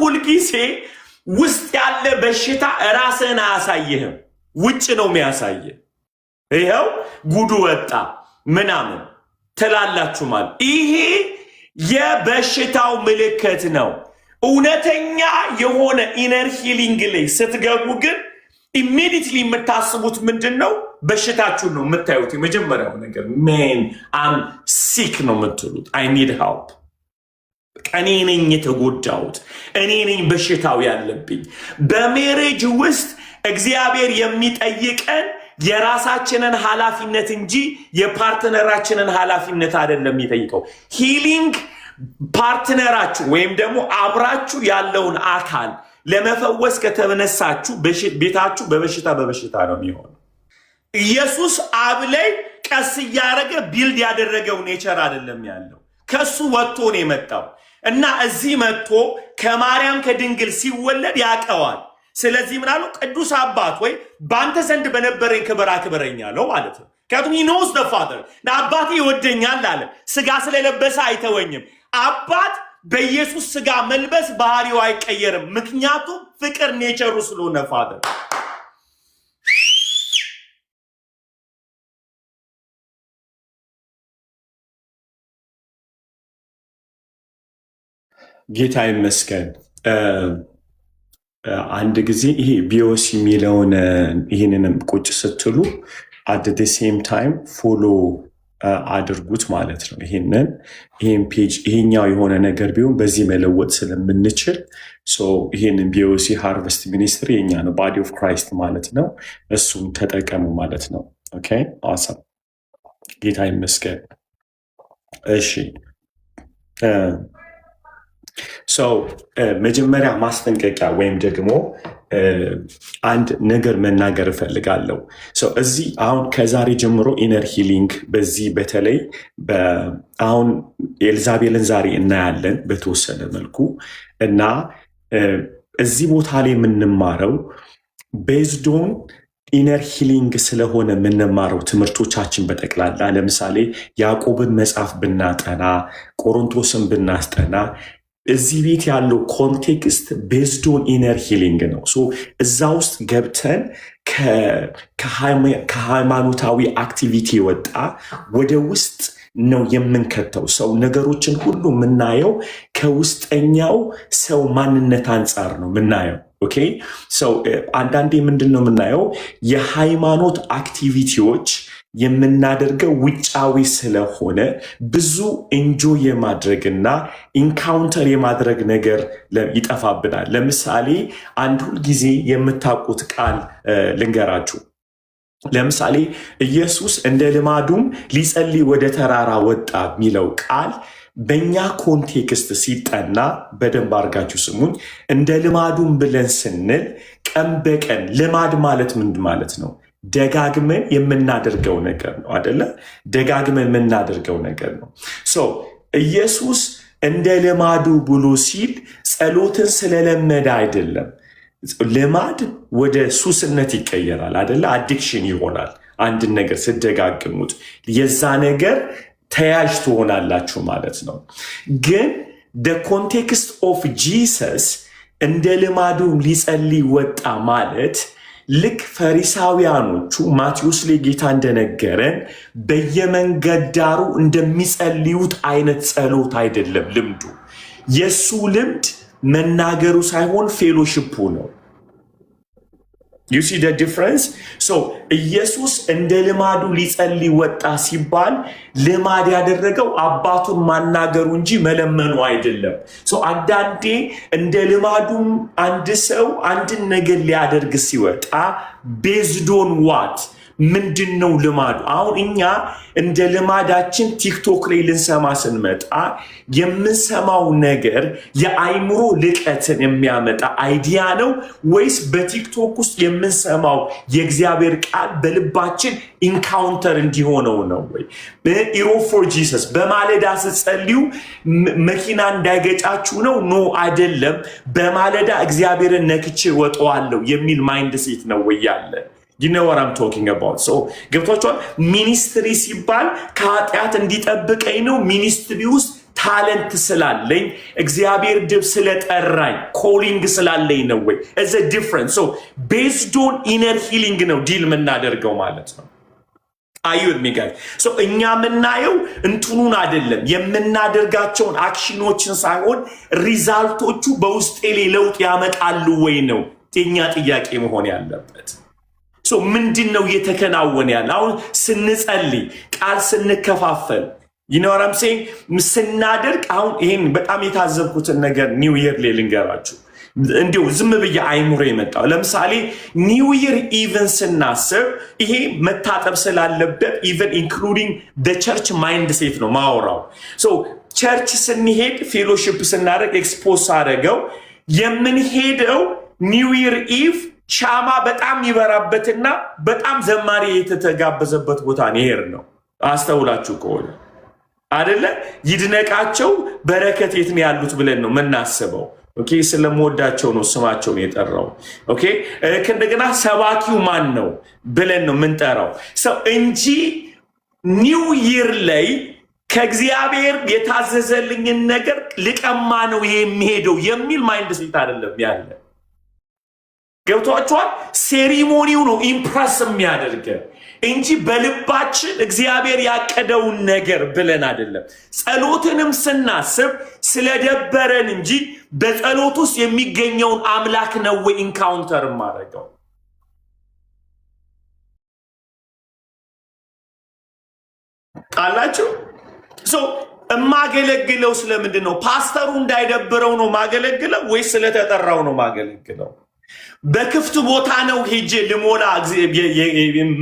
ሁል ጊዜ ውስጥ ያለ በሽታ ራስን አያሳይህም ውጭ ነው የሚያሳይ ይሄው ጉዱ ወጣ ምናምን ተላላችሁ ማለት ይሄ የበሽታው ምልክት ነው እውነተኛ የሆነ ኢነር ሂሊንግ ላይ ስትገቡ ግን ኢሚዲየትሊ የምታስቡት ምንድነው በሽታችሁን ነው የምታዩት የመጀመሪያው ነገር ሜን አም ሲክ ነው የምትሉት አይ ኒድ ሄልፕ እኔ ነኝ የተጎዳሁት እኔ ነኝ በሽታው ያለብኝ በሜሬጅ ውስጥ እግዚአብሔር የሚጠይቀን የራሳችንን ኃላፊነት እንጂ የፓርትነራችንን ኃላፊነት አይደለም የሚጠይቀው ሂሊንግ ፓርትነራችሁ ወይም ደግሞ አብራችሁ ያለውን አካል ለመፈወስ ከተነሳችሁ ቤታችሁ በበሽታ ነው የሚሆነው ኢየሱስ አብ ላይ ቀስ ያረገ ቢልድ ያደረገው ኔቸር አይደለም ያለው ከሱ ወጥቶ ነው የመጣው እና እዚህ መጥቶ ከማርያም ከድንግል ሲወለድ ያቀዋል ስለዚህ ምናሉ ቅዱስ አባት ወይ ባንተ ዘንድ በነበረኝ ክብር አክብረኛለሁ ማለት ነው ካቱም he knows the father አባቴ ይወደኛል አለ ስጋ ስለለበሰ አይተወኝም አባት በኢየሱስ ስጋ መልበስ ባህሪው አይቀየርም ምክንያቱም ፍቅር ኔቸሩ ስለሆነ ፋደር ጌታ ይመስገን አንድ ጊዜ ይሄ ቢኦሲ የሚለውን ይሄንንም ቁጭ ስትሉ at the same time follow አድርጉት ማለት ነው ይሄን ፔጅ ይሄኛው የሆነ ነገር ቢሆን በዚህ መለወጥ ስለምንችል ይሄንን ቢኦሲ ሃርቨስት ሚኒስትሪ የኛ ነው ባዲ ኦፍ ክራይስት ማለት ነው እሱን ተጠቀሙ ማለት ነው ኦኬ awesome ጌታ ይመስገን እሺ መጀመሪያ ማስጠንቀቂያ ወይም ደግሞ አንድ ነገር መናገር እፈልጋለሁ እዚህ አሁን ከዛሬ ጀምሮ ኢነር ሂሊንግ በዚህ በተለይ አሁን ኤልዛቤልን ዛሬ እናያለን በተወሰነ መልኩ እና እዚህ ቦታ ላይ የምንማረው ቤዝዶን ኢነር ሂሊንግ ስለሆነ የምንማረው ትምህርቶቻችን በጠቅላላ ለምሳሌ ያዕቆብን መጽሐፍ ብናጠና ቆሮንቶስን ብናስጠና እዚህ ቤት ያለው ኮንቴክስት ቤዝድ ኦን ኢነር ሂሊንግ ነው እዛ ውስጥ ገብተን ከሃይማኖታዊ አክቲቪቲ ወጣ ወደ ውስጥ ነው የምንከተው ነገሮችን ሁሉ የምናየው ከውስጠኛው ሰው ማንነት አንጻር ነው የምናየው ኦኬ አንዳንዴ ምንድን ነው የምናየው የሃይማኖት አክቲቪቲዎች የምናደርገው ውጫዊ ስለሆነ ብዙ ኢንጆይ የማድረግና ኢንካውንተር የማድረግ ነገር ይጠፋብናል ለምሳሌ አንድ ሁል ጊዜ የምታውቁት ቃል ልንገራችሁ ለምሳሌ ኢየሱስ እንደ ልማዱም ሊጸልይ ወደ ተራራ ወጣ የሚለው ቃል በእኛ ኮንቴክስት ሲጠና በደንብ አድርጋችሁ ስሙኝ እንደ ልማዱም ብለን ስንል ቀን በቀን ልማድ ማለት ምን ማለት ነው ደጋግመን የምናደርገው ነገር ነው አይደለ ደጋግመን የምናደርገው ነገር ነው ኢየሱስ እንደ ልማዱ ብሎ ሲል ጸሎትን ስለለመደ አይደለም ልማድ ወደ ሱስነት ይቀየራል አይደለ አዲክሽን ይሆናል አንድ ነገር ሲደጋግሙት የዛ ነገር ተያዥ ትሆናላችሁ ማለት ነው ግን the context of Jesus እንደ ልማዱ ሊጸልይ ወጣ ማለት ልክ ፈሪሳውያኖቹ ማቴዎስ ላይ ጌታ እንደነገረን በየመንገድ ዳሩ እንደሚጸልዩት አይነት ጸሎት አይደለም ልምዱ የሱ ልምድ መናገሩ ሳይሆን ፌሎሺፑ ነው you see the difference ኢየሱስ እንደ ልማዱ ሊጸልይ ወጣ ሲባል ልማድ ያደረገው አባቱን ማናገሩ እንጂ መለመኑ አይደለም አንዳንዴ እንደ ልማዱም አንድ ሰው አንድን ነገር ሊያደርግ ሲወጣ based on what ምንድነው ልማዱ አሁን እኛ እንደ ልማዳችን ቲክቶክ ላይ ልንሰማ ስንመጣ የምንሰማው ነገር የአይምሮ ልቀትን የሚያመጣ አይዲያ ነው ወይስ በቲክቶክ ውስጥ የምንሰማው የእግዚአብሔር ቃል በልባችን ኢንካውንተር እንዲሆነው ነው ወይ ኢሮ ፎር ጂሰስ በማለዳ ስትጸልዩ መኪና እንዳይገጫችሁ ነው ኖ አይደለም በማለዳ እግዚአብሔርን ነክቼ ወጣዋለሁ የሚል ማይንድ ሴት ነው ወይ ያለ You know what I'm talking about. ገብቷችኋል? ሚኒስትሪ ሲባል ከኃጢአት እንዲጠብቀኝ ነው ሚኒስትሪ ውስጥ ታለንት ስላለኝ እግዚአብሔር ድብ ስለጠራኝ ኮሊንግ ስላለኝ ነው ወይ? እዘ ዲፍረንስ ሶ ቤዝድ ኦን ኢነር ሂሊንግ ነው ዲል የምናደርገው ማለት ነው። አዩት ሚጋይ ሶ እኛ የምናየው እንትኑን አይደለም የምናደርጋቸውን አክሽኖችን ሳይሆን ሪዛልቶቹ በውስጤ ላይ ለውጥ ያመጣሉ ወይ ነው የኛ ጥያቄ መሆን ያለበት። ሶ ምንድነው እየተከናወነ ያለ? አሁን ስንጸልይ ቃል ስንከፋፈል ይኖራም ሴ ስናደርግ አሁን ይሄን በጣም የታዘብኩትን ነገር ኒው ይር ላይ ልንገራችሁ። እንዲሁ ዝም ብዬ አይሙሬ የመጣው ለምሳሌ ኒው ይር ኢቨን ስናስብ ይሄ መታጠብ ስላለበት ኢቨን ኢንክሉዲንግ ቸርች ማይንድ ሴት ነው ማወራው። ቸርች ስንሄድ ፌሎሺፕ ስናደርግ ኤክስፖዝ አደረገው የምንሄደው ኒው ይር ኢቭ ሻማ በጣም ይበራበትና በጣም ዘማሪ የተጋበዘበት ቦታ ሄር ነው። አስተውላችሁ ከሆነ አይደለ ይድነቃቸው በረከት የት ነው ያሉት ብለን ነው የምናስበው። ኦኬ ስለምወዳቸው ነው ስማቸውን የጠራው። ኦኬ ከእንደገና ሰባኪው ማን ነው ብለን ነው የምንጠራው ሰው እንጂ ኒው ይር ላይ ከእግዚአብሔር የታዘዘልኝን ነገር ልቀማ ነው የሚሄደው የሚል ማይንድ ሴት አይደለም ያለ። ገብቷችኋል? ሴሪሞኒው ነው ኢምፕረስ የሚያደርገን እንጂ በልባችን እግዚአብሔር ያቀደውን ነገር ብለን አይደለም። ጸሎትንም ስናስብ ስለደበረን እንጂ በጸሎት ውስጥ የሚገኘውን አምላክ ነው ወይ ኢንካውንተር ማድረገው። ቃላችሁ እማገለግለው ስለምንድን ነው? ፓስተሩ እንዳይደብረው ነው ማገለግለው ወይስ ስለተጠራው ነው ማገለግለው? በክፍት ቦታ ነው ሄጄ ልሞላ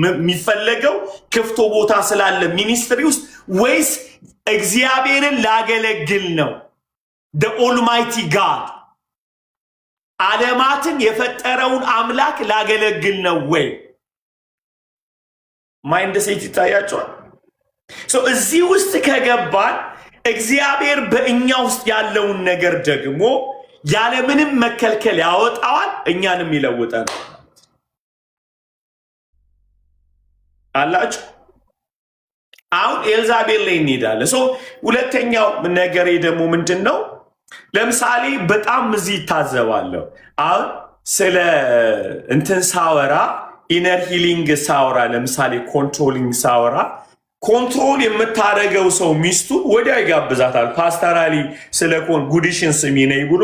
የሚፈለገው ክፍቶ ቦታ ስላለ ሚኒስትሪ ውስጥ ወይስ እግዚአብሔርን ላገለግል ነው? ኦልማይቲ ጋድ ዓለማትን የፈጠረውን አምላክ ላገለግል ነው ወይ? ማይንድ ሴት ይታያቸዋል። እዚህ ውስጥ ከገባን እግዚአብሔር በእኛ ውስጥ ያለውን ነገር ደግሞ ያለምንም መከልከል ያወጣዋል፣ እኛንም ይለውጣል አላችሁ። አሁን ኤልዛቤል ላይ እንሄዳለን። ሁለተኛው ነገሬ ደግሞ ምንድን ነው? ለምሳሌ በጣም እዚህ ይታዘባለሁ። አሁን ስለ እንትን ሳወራ ኢነር ሂሊንግ ሳወራ ለምሳሌ ኮንትሮሊንግ ሳወራ ኮንትሮል የምታደርገው ሰው ሚስቱ ወዲያ ይጋብዛታል። ፓስተራሊ ስለኮን ጉዲሽን ስሚ ነይ ብሎ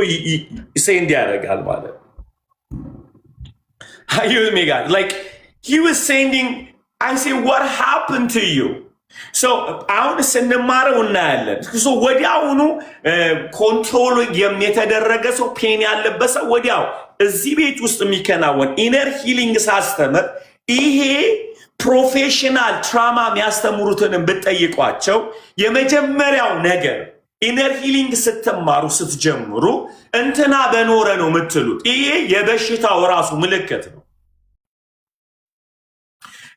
ሴንድ ያደርጋል ማለት ነው። he was sending I say what happened to you? አሁን ስንማረው እናያለን። ወዲያውኑ ኮንትሮል የተደረገ ሰው ፔን ያለበት ሰው ወዲያው እዚህ ቤት ውስጥ የሚከናወን ኢነር ሂሊንግ ሳስተምር ይሄ ፕሮፌሽናል ትራማ የሚያስተምሩትንም ብትጠይቋቸው የመጀመሪያው ነገር ኢነር ሂሊንግ ስትማሩ ስትጀምሩ እንትና በኖረ ነው የምትሉት። ይሄ የበሽታው ራሱ ምልክት ነው።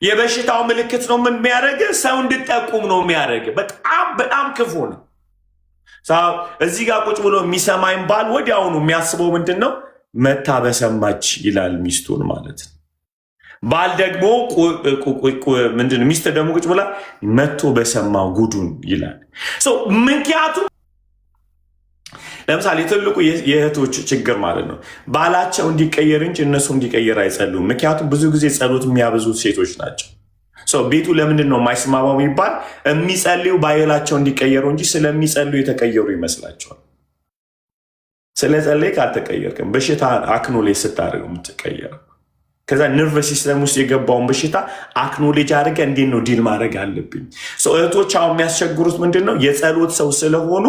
የበሽታው ምልክት ነው። ምን የሚያደርግ ሰው እንድጠቁም ነው የሚያደርግ። በጣም በጣም ክፉ ነው። እዚህ ጋር ቁጭ ብሎ የሚሰማኝ ባል ወዲያውኑ የሚያስበው ምንድን ነው? መታ በሰማች ይላል ሚስቱን ማለት ነው። ባል ደግሞ ምንድን ሚስት ደግሞ ቁጭ ብላ መቶ በሰማው ጉዱን ይላል። ምክንያቱም ለምሳሌ ትልቁ የእህቶች ችግር ማለት ነው ባላቸው እንዲቀየር እንጂ እነሱ እንዲቀየር አይጸሉም። ምክንያቱም ብዙ ጊዜ ጸሎት የሚያበዙት ሴቶች ናቸው። ቤቱ ለምንድን ነው የማይስማማው የሚባል የሚጸልዩ ባይላቸው እንዲቀየሩ እንጂ ስለሚጸልዩ የተቀየሩ ይመስላቸዋል። ስለ ጸለይ ካልተቀየርክም በሽታ አክኖሌጅ ስታደርገው የምትቀየረው ከዛ ነርቨስ ሲስተም ውስጥ የገባውን በሽታ አክኖሌጅ አድርገህ እንዴት ነው ዲል ማድረግ አለብኝ። እህቶች አሁን የሚያስቸግሩት ምንድን ነው? የጸሎት ሰው ስለሆኑ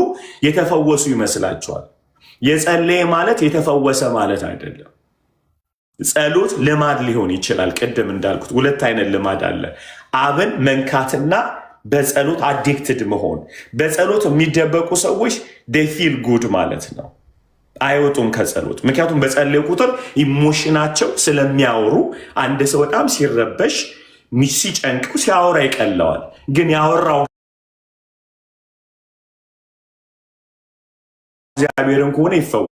የተፈወሱ ይመስላቸዋል። የጸለየ ማለት የተፈወሰ ማለት አይደለም። ጸሎት ልማድ ሊሆን ይችላል። ቅድም እንዳልኩት ሁለት አይነት ልማድ አለ። አብን መንካትና በጸሎት አዲክትድ መሆን። በጸሎት የሚደበቁ ሰዎች they feel good ማለት ነው፣ አይወጡም ከጸሎት። ምክንያቱም በጸለዩ ቁጥር ኢሞሽናቸው ስለሚያወሩ አንድ ሰው በጣም ሲረበሽ ሲጨንቀው ሲያወራ ይቀለዋል። ግን ያወራው እግዚአብሔርን ከሆነ ይፈወሳል።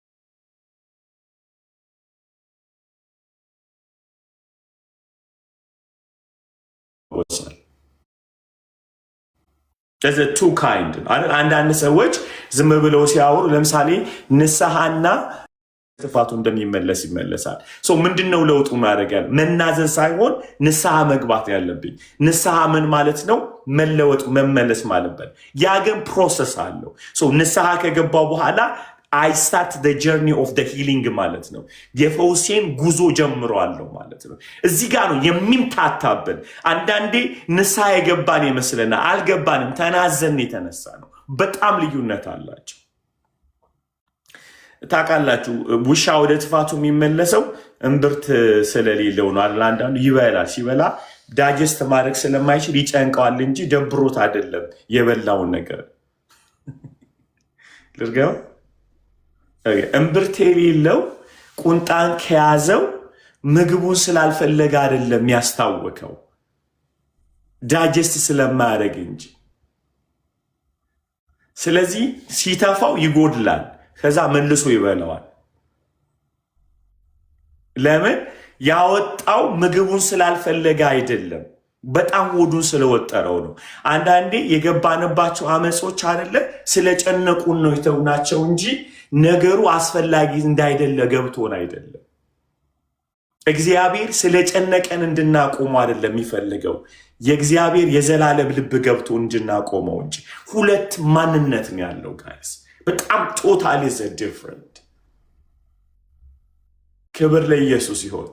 ቱ ካይንድ አንዳንድ ሰዎች ዝም ብለው ሲያወሩ ለምሳሌ ንስሐና ጥፋቱ እንደሚመለስ ይመለሳል። ምንድነው ለውጡ ማድረግ ያለ መናዘዝ ሳይሆን ንስሐ መግባት ያለብኝ። ንስሐ ምን ማለት ነው? መለወጥ መመለስ ማለት ያ ግን ፕሮሰስ አለው። ንስሐ ከገባው በኋላ አይ ስታርት ዘ ጀርኒ ኦፍ ዘ ሂሊንግ ማለት ነው። የፈውሴን ጉዞ ጀምረዋለሁ ማለት ነው። እዚህ ጋር ነው የሚምታታብን። አንዳንዴ ንስሐ የገባን ይመስለናል፣ አልገባንም። ተናዘን የተነሳ ነው። በጣም ልዩነት አላቸው። ታውቃላችሁ፣ ውሻ ወደ ጥፋቱ የሚመለሰው እምብርት ስለሌለው ነው። አንዳንዱ ይበላል፣ ሲበላ ዳጀስት ማድረግ ስለማይችል ይጨንቀዋል እንጂ ደብሮት አይደለም የበላውን ነገር። ልርገው እምብርት የሌለው ቁንጣን ከያዘው ምግቡን ስላልፈለገ አይደለም ያስታወከው፣ ዳጀስት ስለማያደርግ እንጂ። ስለዚህ ሲተፋው ይጎድላል፣ ከዛ መልሶ ይበላዋል። ለምን? ያወጣው ምግቡን ስላልፈለገ አይደለም፣ በጣም ሆዱን ስለወጠረው ነው። አንዳንዴ የገባንባቸው አመጾች አይደለ ስለጨነቁን ነው የተውናቸው እንጂ ነገሩ አስፈላጊ እንዳይደለ ገብቶን አይደለም። እግዚአብሔር ስለጨነቀን እንድናቆሙ አይደለም የሚፈልገው፣ የእግዚአብሔር የዘላለም ልብ ገብቶ እንድናቆመው እንጂ። ሁለት ማንነት ነው ያለው ጋይስ፣ በጣም ቶታሊ ዘ ዲፍረንት። ክብር ለኢየሱስ ይሆን።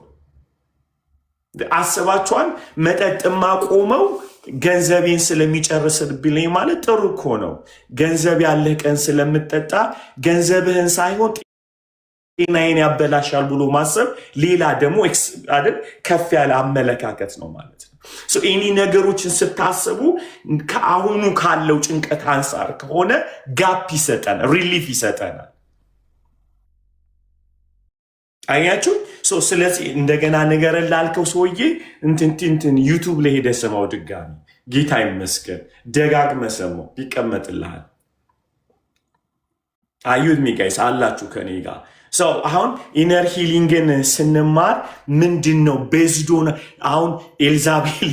አስባችኋል? መጠጥማ ቆመው ገንዘቤን ስለሚጨርስብኝ ማለት ጥሩ እኮ ነው። ገንዘብ ያለህ ቀን ስለምጠጣ ገንዘብህን ሳይሆን ጤናዬን ያበላሻል ብሎ ማሰብ ሌላ ደግሞ አይደል ከፍ ያለ አመለካከት ነው ማለት ነው። እኔ ነገሮችን ስታስቡ ከአሁኑ ካለው ጭንቀት አንጻር ከሆነ ጋፕ ይሰጠናል፣ ሪሊፍ ይሰጠናል። አያችሁ? ስለዚህ እንደገና ነገር ላልከው ሰውዬ እንትን ዩቱብ ላይ ሄደ ሰማው ድጋሚ። ጌታ ይመስገን ደጋግመ ሰማው ይቀመጥልሃል። አዩት ሚጋይስ አላችሁ ከኔ ጋር። አሁን ኢነር ሂሊንግን ስንማር ምንድን ነው ቤዝዶን አሁን ኤልዛቤል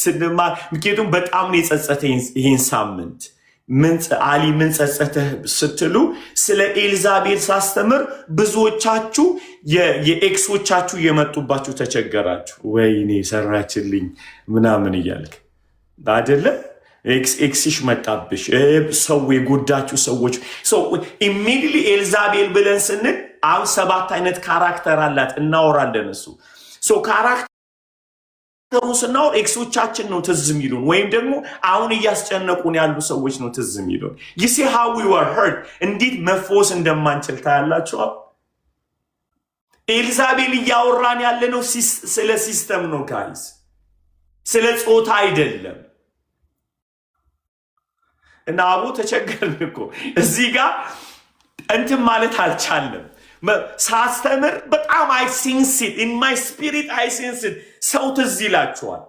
ስንማር ምክንያቱም በጣም ነው የጸጸተኝ ይህን ሳምንት። አሊ ምን ጸጸተህ ስትሉ ስለ ኤልዛቤል ሳስተምር ብዙዎቻችሁ የኤክሶቻችሁ የመጡባችሁ ተቸገራችሁ። ወይኔ ሰራችልኝ ምናምን እያልክ አይደለ? ኤክስሽ መጣብሽ፣ ሰው የጎዳችሁ ሰዎች። ኢሚዲሊ ኤልዛቤል ብለን ስንል አሁን 7 አይነት ካራክተር አላት፣ እናወራለን። እሱ ካራክተሩ ስናወር ኤክሶቻችን ነው ትዝ የሚሉን፣ ወይም ደግሞ አሁን እያስጨነቁን ያሉ ሰዎች ነው ትዝ የሚሉን። ይሲ ሃው ዊ ወር ሄርት፣ እንዴት መፎስ እንደማንችል ታያላችሁ። ኤልዛቤል እያወራን ያለ ነው ስለ ሲስተም ነው ጋይስ፣ ስለ ጾታ አይደለም። እና አቡ ተቸገርን እኮ እዚህ ጋር እንትን ማለት አልቻለም። ሳስተምር በጣም አይ ሴንስ ኢት ኢን ማይ ስፒሪት አይ ሴንስ ኢት። ሰው ትዝ ይላችኋል።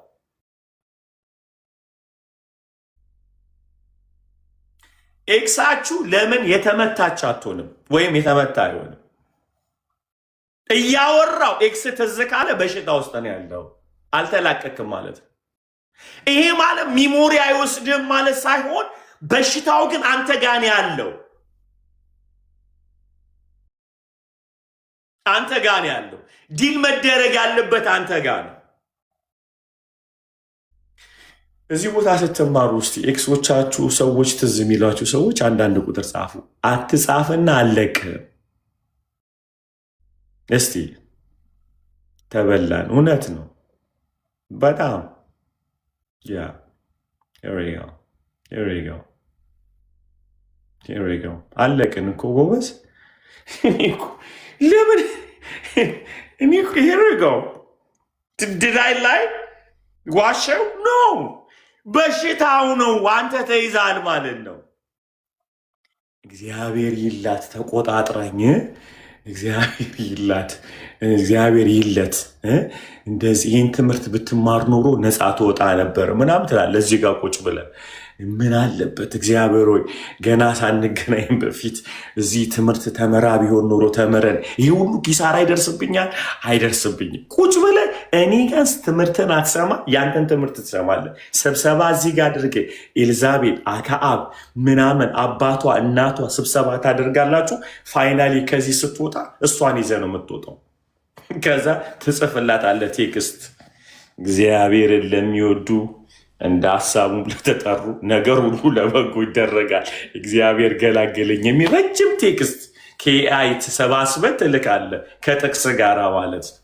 ኤክሳችሁ ለምን የተመታች አትሆንም ወይም የተመታ አይሆንም? እያወራው ኤክስ ትዝ ካለ በሽታ ውስጥ ነው ያለው፣ አልተላቀቅም ማለት ነው። ይሄ ማለት ሚሞሪ አይወስድም ማለት ሳይሆን በሽታው ግን አንተ ጋር ነው ያለው፣ አንተ ጋር ነው ያለው። ዲል መደረግ ያለበት አንተ ጋር ነው። እዚህ ቦታ ስትማሩ እስቲ ኤክሶቻችሁ ሰዎች ትዝ የሚሏችሁ ሰዎች አንዳንድ ቁጥር ጻፉ። አትጻፍና አለቅህም። እስቲ ተበላን። እውነት ነው በጣም ያ አለቅን እኮ ጎበዝ። ለምን እኔ ሄሪጋው ድዳይ ላይ ዋሸው ነው በሽታው ነው። አንተ ተይዛል ማለት ነው። እግዚአብሔር ይላት ተቆጣጥራኝ፣ እግዚአብሔር ይላት፣ እግዚአብሔር ይለት። እንደዚህ ይህን ትምህርት ብትማር ኖሮ ነፃ ትወጣ ነበር ምናምን ትላለህ እዚህ ጋር ቁጭ ብለህ። ምን አለበት እግዚአብሔር ሆይ ገና ሳንገናኝ በፊት እዚህ ትምህርት ተመራ ቢሆን ኖሮ ተምረን ይህ ሁሉ ኪሳራ አይደርስብኛል አይደርስብኝም። ቁጭ ብለህ እኔ ጋር ትምህርትን አትሰማ፣ ያንተን ትምህርት ትሰማለህ። ስብሰባ እዚህ ጋር አድርገ ኤልዛቤል አክዓብ ምናምን አባቷ እናቷ ስብሰባ ታደርጋላችሁ። ፋይናሊ ከዚህ ስትወጣ እሷን ይዘህ ነው የምትወጣው። ከዛ ትጽፍላታለህ ቴክስት እግዚአብሔርን ለሚወዱ እንደ ሀሳቡ ለተጠሩ ነገር ሁሉ ለበጎ ይደረጋል፣ እግዚአብሔር ገላገለኝ የሚል ረጅም ቴክስት ከኤአይ ተሰባስበህ ትልካለህ ከጥቅስ ጋር ማለት ነው።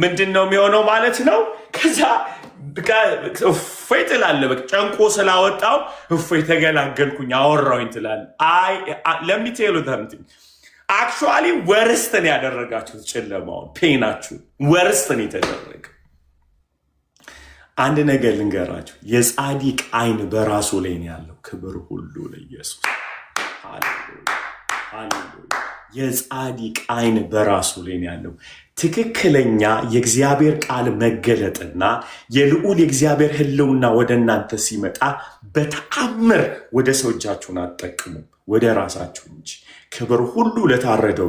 ምንድን ነው የሚሆነው ማለት ነው? ከዛ እፎይ ትላለህ። በቃ ጨንቆ ስላወጣው እፎይ ተገላገልኩኝ አወራሁኝ ትላለህ። ለሚቴሉ ተምትኝ አክቹዋሊ ወርስትን ያደረጋችሁት ጨለማውን ፔናችሁን ወርስትን የተደረገ አንድ ነገር ልንገራችሁ። የጻዲቅ አይን በራሱ ላይ ነው ያለው። ክብር ሁሉ ለኢየሱስ። ሃሌሉያ። የጻዲቅ አይን በራሱ ላይ ነው ያለው። ትክክለኛ የእግዚአብሔር ቃል መገለጥና የልዑል የእግዚአብሔር ሕልውና ወደ እናንተ ሲመጣ በተአምር ወደ ሰው እጃችሁን አትጠቅሙ፣ ወደ ራሳችሁ እንጂ። ክብር ሁሉ ለታረደው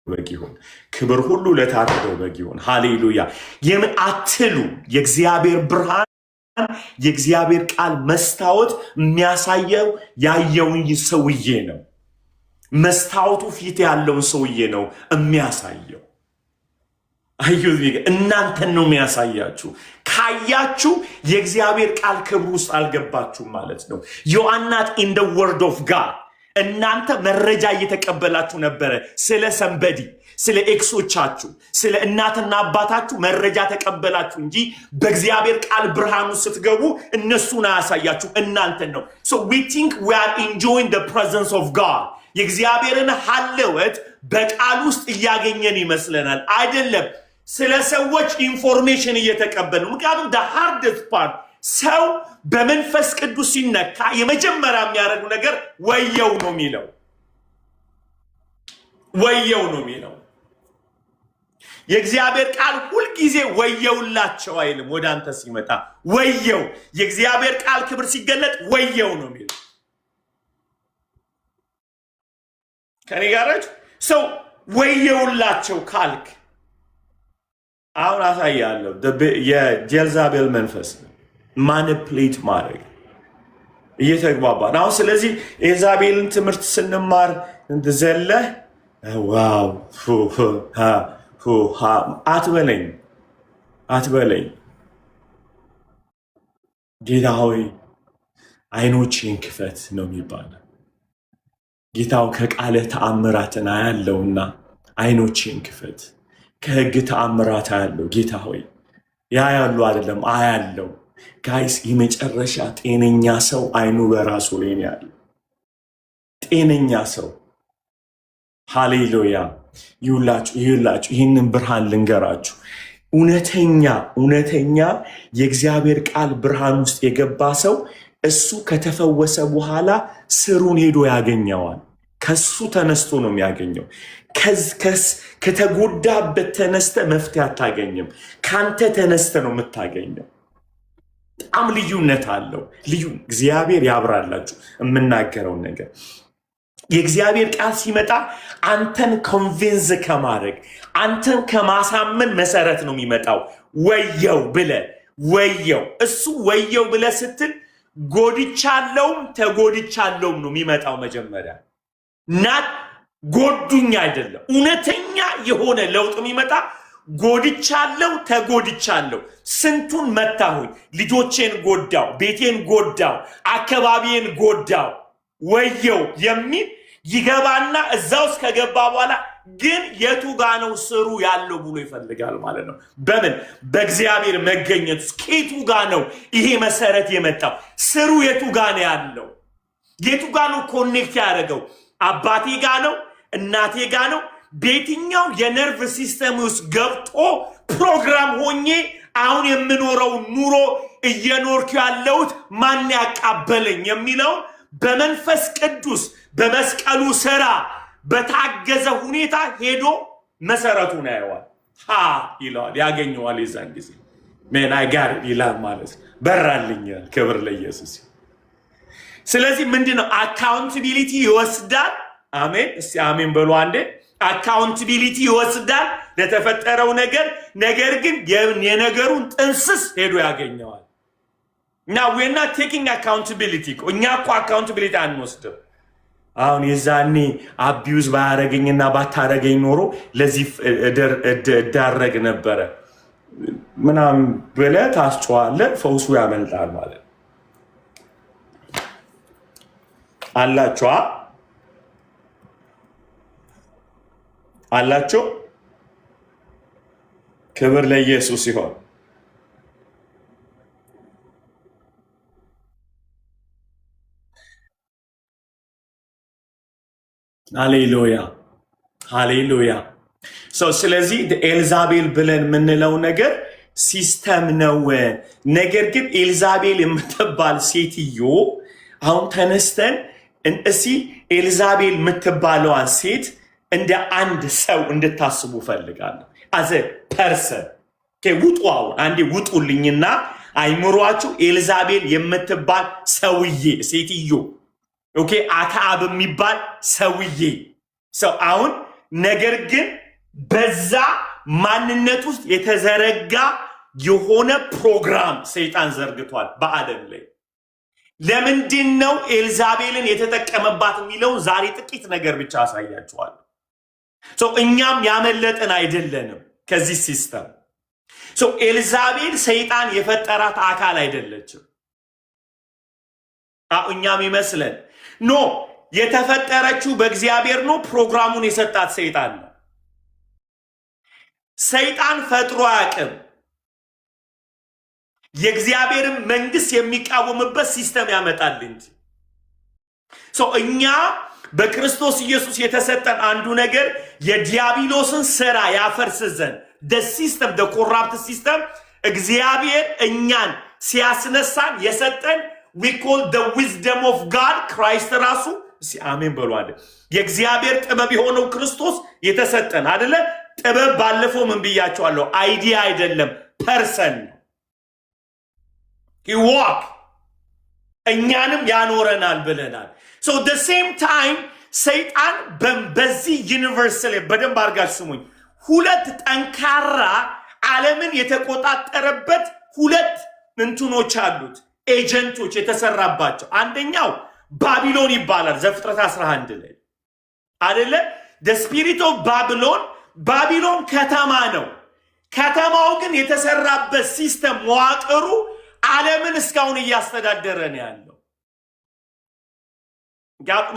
በግ ይሁን። ክብር ሁሉ ለታረደው በግ ይሁን። ሃሌሉያ። የምን አትሉ የእግዚአብሔር ብርሃን የእግዚአብሔር ቃል መስታወት የሚያሳየው ያየውን ሰውዬ ነው። መስታወቱ ፊት ያለውን ሰውዬ ነው የሚያሳየው። እናንተን ነው የሚያሳያችሁ። ካያችሁ የእግዚአብሔር ቃል ክብር ውስጥ አልገባችሁም ማለት ነው። You are not in the word of God። እናንተ መረጃ እየተቀበላችሁ ነበረ ስለ ሰንበዲ፣ ስለ ኤክሶቻችሁ፣ ስለ እናትና አባታችሁ መረጃ ተቀበላችሁ እንጂ በእግዚአብሔር ቃል ብርሃኑ ስትገቡ እነሱን አያሳያችሁ፣ እናንተን ነው። So we think we are enjoying the presence of God። የእግዚአብሔርን ሐልወት በቃል ውስጥ እያገኘን ይመስለናል። አይደለም፣ ስለ ሰዎች ኢንፎርሜሽን እየተቀበሉ። ምክንያቱም the hardest part ሰው በመንፈስ ቅዱስ ሲነካ የመጀመሪያ የሚያደርጉ ነገር ወየው ነው የሚለው። ወየው ነው የሚለው። የእግዚአብሔር ቃል ሁልጊዜ ወየውላቸው አይልም። ወደ አንተ ሲመጣ ወየው፣ የእግዚአብሔር ቃል ክብር ሲገለጥ ወየው ነው የሚለው። ከኔ ጋራች ሰው ወየውላቸው ካልክ አሁን አሳያለሁ። የጀልዛቤል መንፈስ ማኒፕሌት ማድረግ እየተግባባን አሁን። ስለዚህ ኤልዛቤልን ትምህርት ስንማር ዘለህ ዋው አትበለኝ አትበለኝ። ጌታ ሆይ አይኖቼን ክፈት ነው የሚባለው። ጌታው ከቃለ ተአምራትን አያለውና አይኖቼን ክፈት። ከሕግ ተአምራት አያለው። ጌታ ሆይ ያ ያሉ አይደለም አያለው። ጋይስ የመጨረሻ ጤነኛ ሰው አይኑ በራሱ ላይ ነው ያለው። ጤነኛ ሰው ሃሌሉያ። ይሁላችሁ ይህንን ብርሃን ልንገራችሁ። እውነተኛ የእግዚአብሔር ቃል ብርሃን ውስጥ የገባ ሰው እሱ ከተፈወሰ በኋላ ስሩን ሄዶ ያገኘዋል። ከሱ ተነስቶ ነው የሚያገኘው። ከተጎዳበት ተነስተ መፍትሄ አታገኝም። ካንተ ተነስተ ነው የምታገኘው። በጣም ልዩነት አለው። እግዚአብሔር ያብራላችሁ የምናገረውን ነገር። የእግዚአብሔር ቃል ሲመጣ አንተን ኮንቪንስ ከማድረግ አንተን ከማሳመን መሰረት ነው የሚመጣው። ወየው እሱ ወየው ብለ ስትል ጎድቻለውም ተጎድቻለውም ነው የሚመጣው። መጀመሪያ ናት ጎዱኝ አይደለም። እውነተኛ የሆነ ለውጥ የሚመጣ ጎድቻለው ተጎድቻለው፣ ስንቱን መታሁኝ፣ ልጆቼን ጎዳው፣ ቤቴን ጎዳው፣ አካባቢዬን ጎዳው፣ ወየው የሚል ይገባና እዛ ውስጥ ከገባ በኋላ ግን የቱ ጋ ነው ስሩ ያለው ብሎ ይፈልጋል ማለት ነው። በምን በእግዚአብሔር መገኘት ውስጥ ከየቱ ጋ ነው ይሄ መሰረት የመጣው? ስሩ የቱ ጋ ነው ያለው? የቱ ጋ ነው ኮኔክት ያደረገው? አባቴ ጋ ነው? እናቴ ጋ ነው? በየትኛው የነርቭ ሲስተም ውስጥ ገብቶ ፕሮግራም ሆኜ አሁን የምኖረው ኑሮ እየኖርኩ ያለሁት ማን ያቃበለኝ የሚለው በመንፈስ ቅዱስ በመስቀሉ ሥራ በታገዘ ሁኔታ ሄዶ መሰረቱን ያየዋል። ይለዋል፣ ያገኘዋል። የዛን ጊዜ ሜን አይጋር ይላል ማለት በራልኛል። ክብር ለኢየሱስ። ስለዚህ ምንድነው አካውንታቢሊቲ ይወስዳል። አሜን። እስቲ አሜን በሉ አንዴ። አካውንታቢሊቲ ይወስዳል ለተፈጠረው ነገር። ነገር ግን የነገሩን ጥንስስ ሄዶ ያገኘዋል። Now we're not taking accountability. እኛ እኮ አካውንታቢሊቲ አንወስድም። አሁን የዛኔ አቢዩዝ ባያረገኝና ባታረገኝ ኖሮ ለዚህ ዳረግ ነበረ ምናምን ብለህ ታስጨዋለህ። ፈውሱ ያመልጣል ማለት አላችኋ አላችሁ። ክብር ለኢየሱስ ይሁን። ሃሌሉያ ሃሌሉያ። ስለዚህ ኤልዛቤል ብለን የምንለው ነገር ሲስተም ነው። ነገር ግን ኤልዛቤል የምትባል ሴትዮ አሁን ተነስተን እሲ ኤልዛቤል የምትባለዋን ሴት እንደ አንድ ሰው እንድታስቡ ፈልጋለሁ። አዘ ፐርሰን ውጡ። አሁን አንዴ ውጡልኝና አይምሯችሁ ኤልዛቤል የምትባል ሰውዬ ሴትዮ ኦኬ፣ አክዓብ የሚባል ሰውዬ ሰው አሁን ነገር ግን በዛ ማንነት ውስጥ የተዘረጋ የሆነ ፕሮግራም ሰይጣን ዘርግቷል በዓለም ላይ። ለምንድን ነው ኤልዛቤልን የተጠቀመባት የሚለውን ዛሬ ጥቂት ነገር ብቻ አሳያችኋለሁ። እኛም ያመለጥን አይደለንም ከዚህ ሲስተም። ኤልዛቤል ሰይጣን የፈጠራት አካል አይደለችም። እኛም ይመስለን ኖ የተፈጠረችው በእግዚአብሔር ነው። ፕሮግራሙን የሰጣት ሰይጣን ነው። ሰይጣን ፈጥሮ አያውቅም። የእግዚአብሔርን መንግስት የሚቃወምበት ሲስተም ያመጣል እንጂ እኛ በክርስቶስ ኢየሱስ የተሰጠን አንዱ ነገር የዲያብሎስን ስራ ያፈርስ ዘንድ ሲስተም ኮራፕት ሲስተም እግዚአብሔር እኛን ሲያስነሳን የሰጠን we call the wisdom of God ክራይስት ራሱ አሜን በሉ አይደል? የእግዚአብሔር ጥበብ የሆነው ክርስቶስ የተሰጠን አይደለ? ጥበብ ባለፈው ምን ብያቸዋለሁ? አይዲያ አይደለም ፐርሰን ነው። he walk እኛንም ያኖረናል ብለናል። the same time ሰይጣን በዚህ ዩኒቨርስ ላይ በደንብ አድርጋችሁ ስሙኝ፣ ሁለት ጠንካራ ዓለምን የተቆጣጠረበት ሁለት እንትኖች አሉት፣ ኤጀንቶች የተሰራባቸው። አንደኛው ባቢሎን ይባላል ዘፍጥረት 11 ላይ አይደለ? the spirit of ባቢሎን ከተማ ነው። ከተማው ግን የተሰራበት ሲስተም መዋቅሩ ዓለምን እስካሁን እያስተዳደረ ነው ያለው።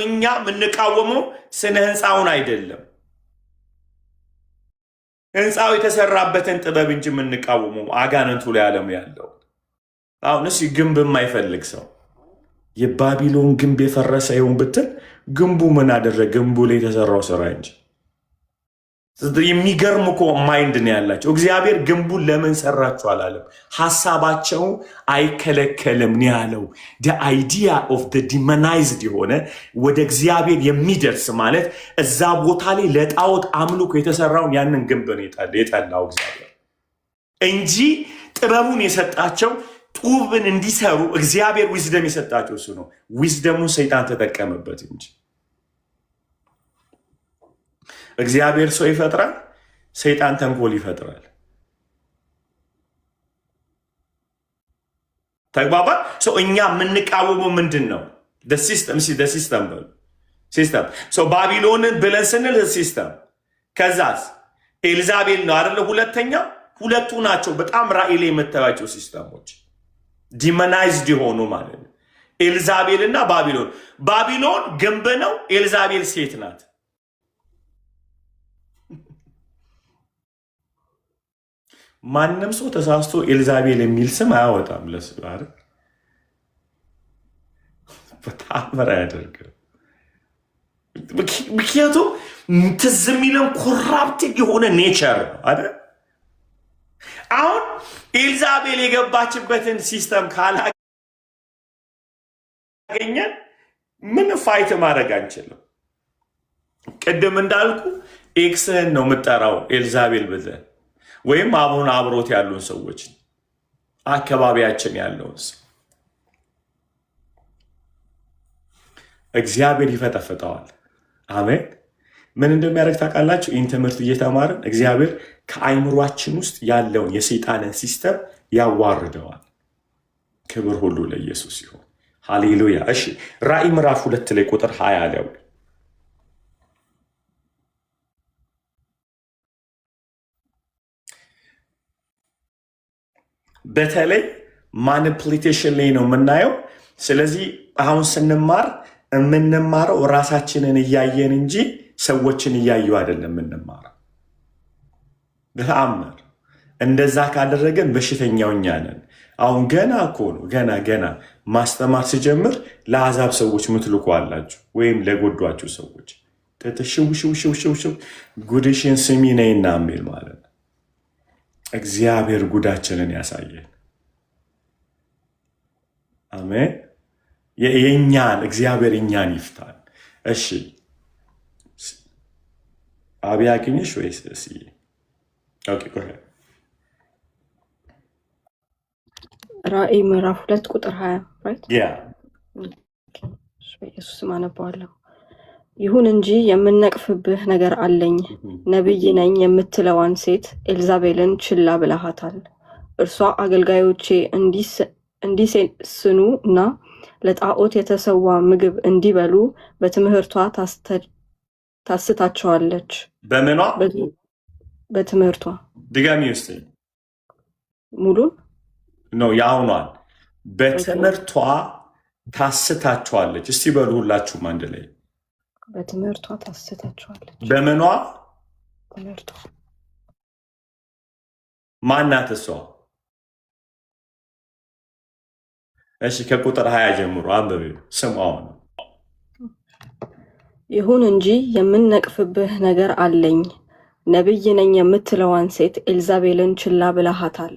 እኛ የምንቃወመው ስነ ህንፃውን አይደለም፣ ህንፃው የተሰራበትን ጥበብ እንጂ የምንቃወመው አጋንንቱ ላይ ዓለም ያለው። አሁን እሺ ግንብ የማይፈልግ ሰው የባቢሎን ግንብ የፈረሰ ይሁን ብትል ግንቡ ምን አደረገ? ግንቡ ላይ የተሰራው ስራ እንጂ። የሚገርም እኮ ማይንድ ነው ያላቸው። እግዚአብሔር ግንቡን ለምን ሰራችሁ አላለም። ሐሳባቸው አይከለከልም ነው ያለው። the idea of the demonized የሆነ ወደ እግዚአብሔር የሚደርስ ማለት እዛ ቦታ ላይ ለጣዖት አምልኮ የተሰራውን ያንን ግንብ ነው የጠላው እግዚአብሔር እንጂ ጥበቡን የሰጣቸው ጡብን እንዲሰሩ እግዚአብሔር ዊዝደም የሰጣቸው እሱ ነው። ዊዝደሙን ሰይጣን ተጠቀመበት እንጂ እግዚአብሔር ሰው ይፈጥራል፣ ሰይጣን ተንኮል ይፈጥራል። ተግባባ። እኛ የምንቃወመው ምንድን ነው? ሲስተም ባቢሎንን ብለን ስንል ሲስተም፣ ከዛስ ኤልዛቤል ነው አይደለ? ሁለተኛው ሁለቱ ናቸው በጣም ራእይ ላይ የምታዩቸው ሲስተሞች ዲመናይዝድ የሆኑ ማለት ነው። ኤልዛቤል እና ባቢሎን። ባቢሎን ግንብ ነው፣ ኤልዛቤል ሴት ናት። ማንም ሰው ተሳስቶ ኤልዛቤል የሚል ስም አያወጣም። ለሱ አይደል? በታምር አያደርግም። ምክንያቱም ትዝ የሚለን ኮራፕቲቭ የሆነ ኔቸር ነው አይደል? አሁን ኤልዛቤል የገባችበትን ሲስተም ካላገኘን ምን ፋይት ማድረግ አንችልም። ቅድም እንዳልኩ ኤክስህን ነው የምጠራው ኤልዛቤል ብለን ወይም አብሮት ያሉን ሰዎች አካባቢያችን ያለውን እግዚአብሔር ይፈጠፍጠዋል። አሜን። ምን እንደሚያደርግ ታውቃላችሁ? ይህን ትምህርት እየተማርን እግዚአብሔር ከአይምሯችን ውስጥ ያለውን የሰይጣንን ሲስተም ያዋርደዋል። ክብር ሁሉ ለኢየሱስ ይሁን። ሃሌሉያ። እሺ ራእይ ምዕራፍ 2 ላይ ቁጥር 20 ላይ በተለይ ማኒፕሊቴሽን ላይ ነው የምናየው። ስለዚህ አሁን ስንማር የምንማረው ራሳችንን እያየን እንጂ ሰዎችን እያዩ አይደለም የምንማረው። በተአምር እንደዛ ካደረገን በሽተኛው እኛ ነን። አሁን ገና እኮ ነው ገና ማስተማር ሲጀምር ለአሕዛብ ሰዎች ምትልኩ አላችሁ፣ ወይም ለጎዷችሁ ሰዎች ሽው ጉድሽን ስሚ ነይና የሚል ማለት ነው። እግዚአብሔር ጉዳችንን ያሳየን። አሜን። የእኛን እግዚአብሔር እኛን ይፍታል። እሺ አብያ ግኝሽ ወይስ እስዬ? ኦኬ ጎሄ ራእይ ምዕራፍ 2 ቁጥር 20 ራይት ያ በኢየሱስ ስም አነባዋለሁ። ይሁን እንጂ የምነቅፍብህ ነገር አለኝ። ነቢይ ነኝ የምትለዋን ሴት ኤልዛቤልን ችላ ብለሃታል። እርሷ አገልጋዮቼ እንዲሴስኑ እና ለጣዖት የተሰዋ ምግብ እንዲበሉ በትምህርቷ ታስታቸዋለች። በምኗ? በትምህርቷ። ድጋሚ ውስጥ ሙሉን ነው የአሁኗን። በትምህርቷ ታስታቸዋለች። እስቲ በሉ ሁላችሁም አንድ ላይ በትምህርቷ ታስታቸዋለች። በምኗ? ትምህርቷ። ማናት እሷ? እሺ ከቁጥር 20 ጀምሮ አንብቤው ስምዖ ነው። ይሁን እንጂ የምነቅፍብህ ነገር አለኝ። ነቢይ ነኝ የምትለዋን ሴት ኤልዛቤልን ችላ ብለሃታል።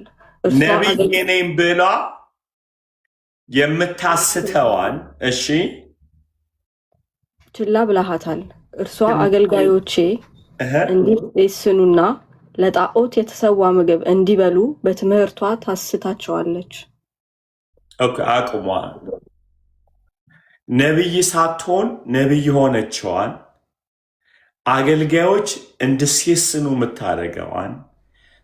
ነቢይ ነኝ ብላ የምታስተዋን እሺ ችላ ብለሃታል። እርሷ አገልጋዮቼ እንዲሴስኑና ለጣዖት የተሰዋ ምግብ እንዲበሉ በትምህርቷ ታስታቸዋለች። ኦኬ አቁሟ። ነቢይ ሳትሆን ነቢይ ሆነችዋን አገልጋዮች እንዲሴስኑ የምታደርገዋን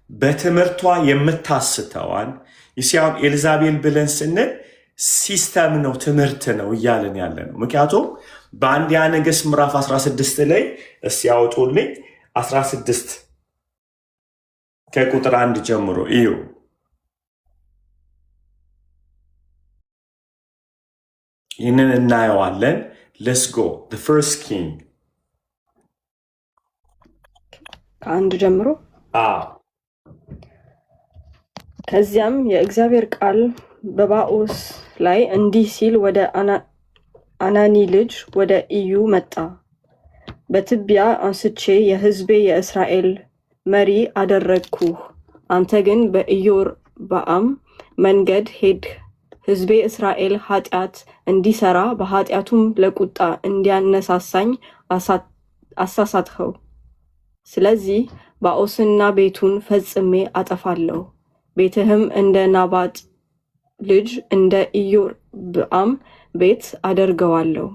በትምህርቷ የምታስተዋን ይሲያም ኤልዛቤል ብለን ስንል ሲስተም ነው፣ ትምህርት ነው እያለን ያለ ነው። ምክንያቱም በአንደኛ ነገሥት ምዕራፍ 16 ላይ እስቲ ያወጡልኝ 16 ከቁጥር 1 ጀምሮ እዩ። ይህንን እናየዋለን። ሌትስ ጎ the first king ከአንድ ጀምሮ። ከዚያም የእግዚአብሔር ቃል በባኦስ ላይ እንዲህ ሲል ወደ አናኒ ልጅ ወደ ኢዩ መጣ። በትቢያ አንስቼ የሕዝቤ የእስራኤል መሪ አደረግኩህ። አንተ ግን በኢዮርብዓም መንገድ ሄድህ። ሕዝቤ እስራኤል ኃጢአት እንዲሰራ በኃጢአቱም ለቁጣ እንዲያነሳሳኝ አሳሳትኸው። ስለዚህ ባኦስና ቤቱን ፈጽሜ አጠፋለሁ፣ ቤትህም እንደ ናባጥ ልጅ እንደ ኢዮርብዓም ቤት አደርገዋለሁ።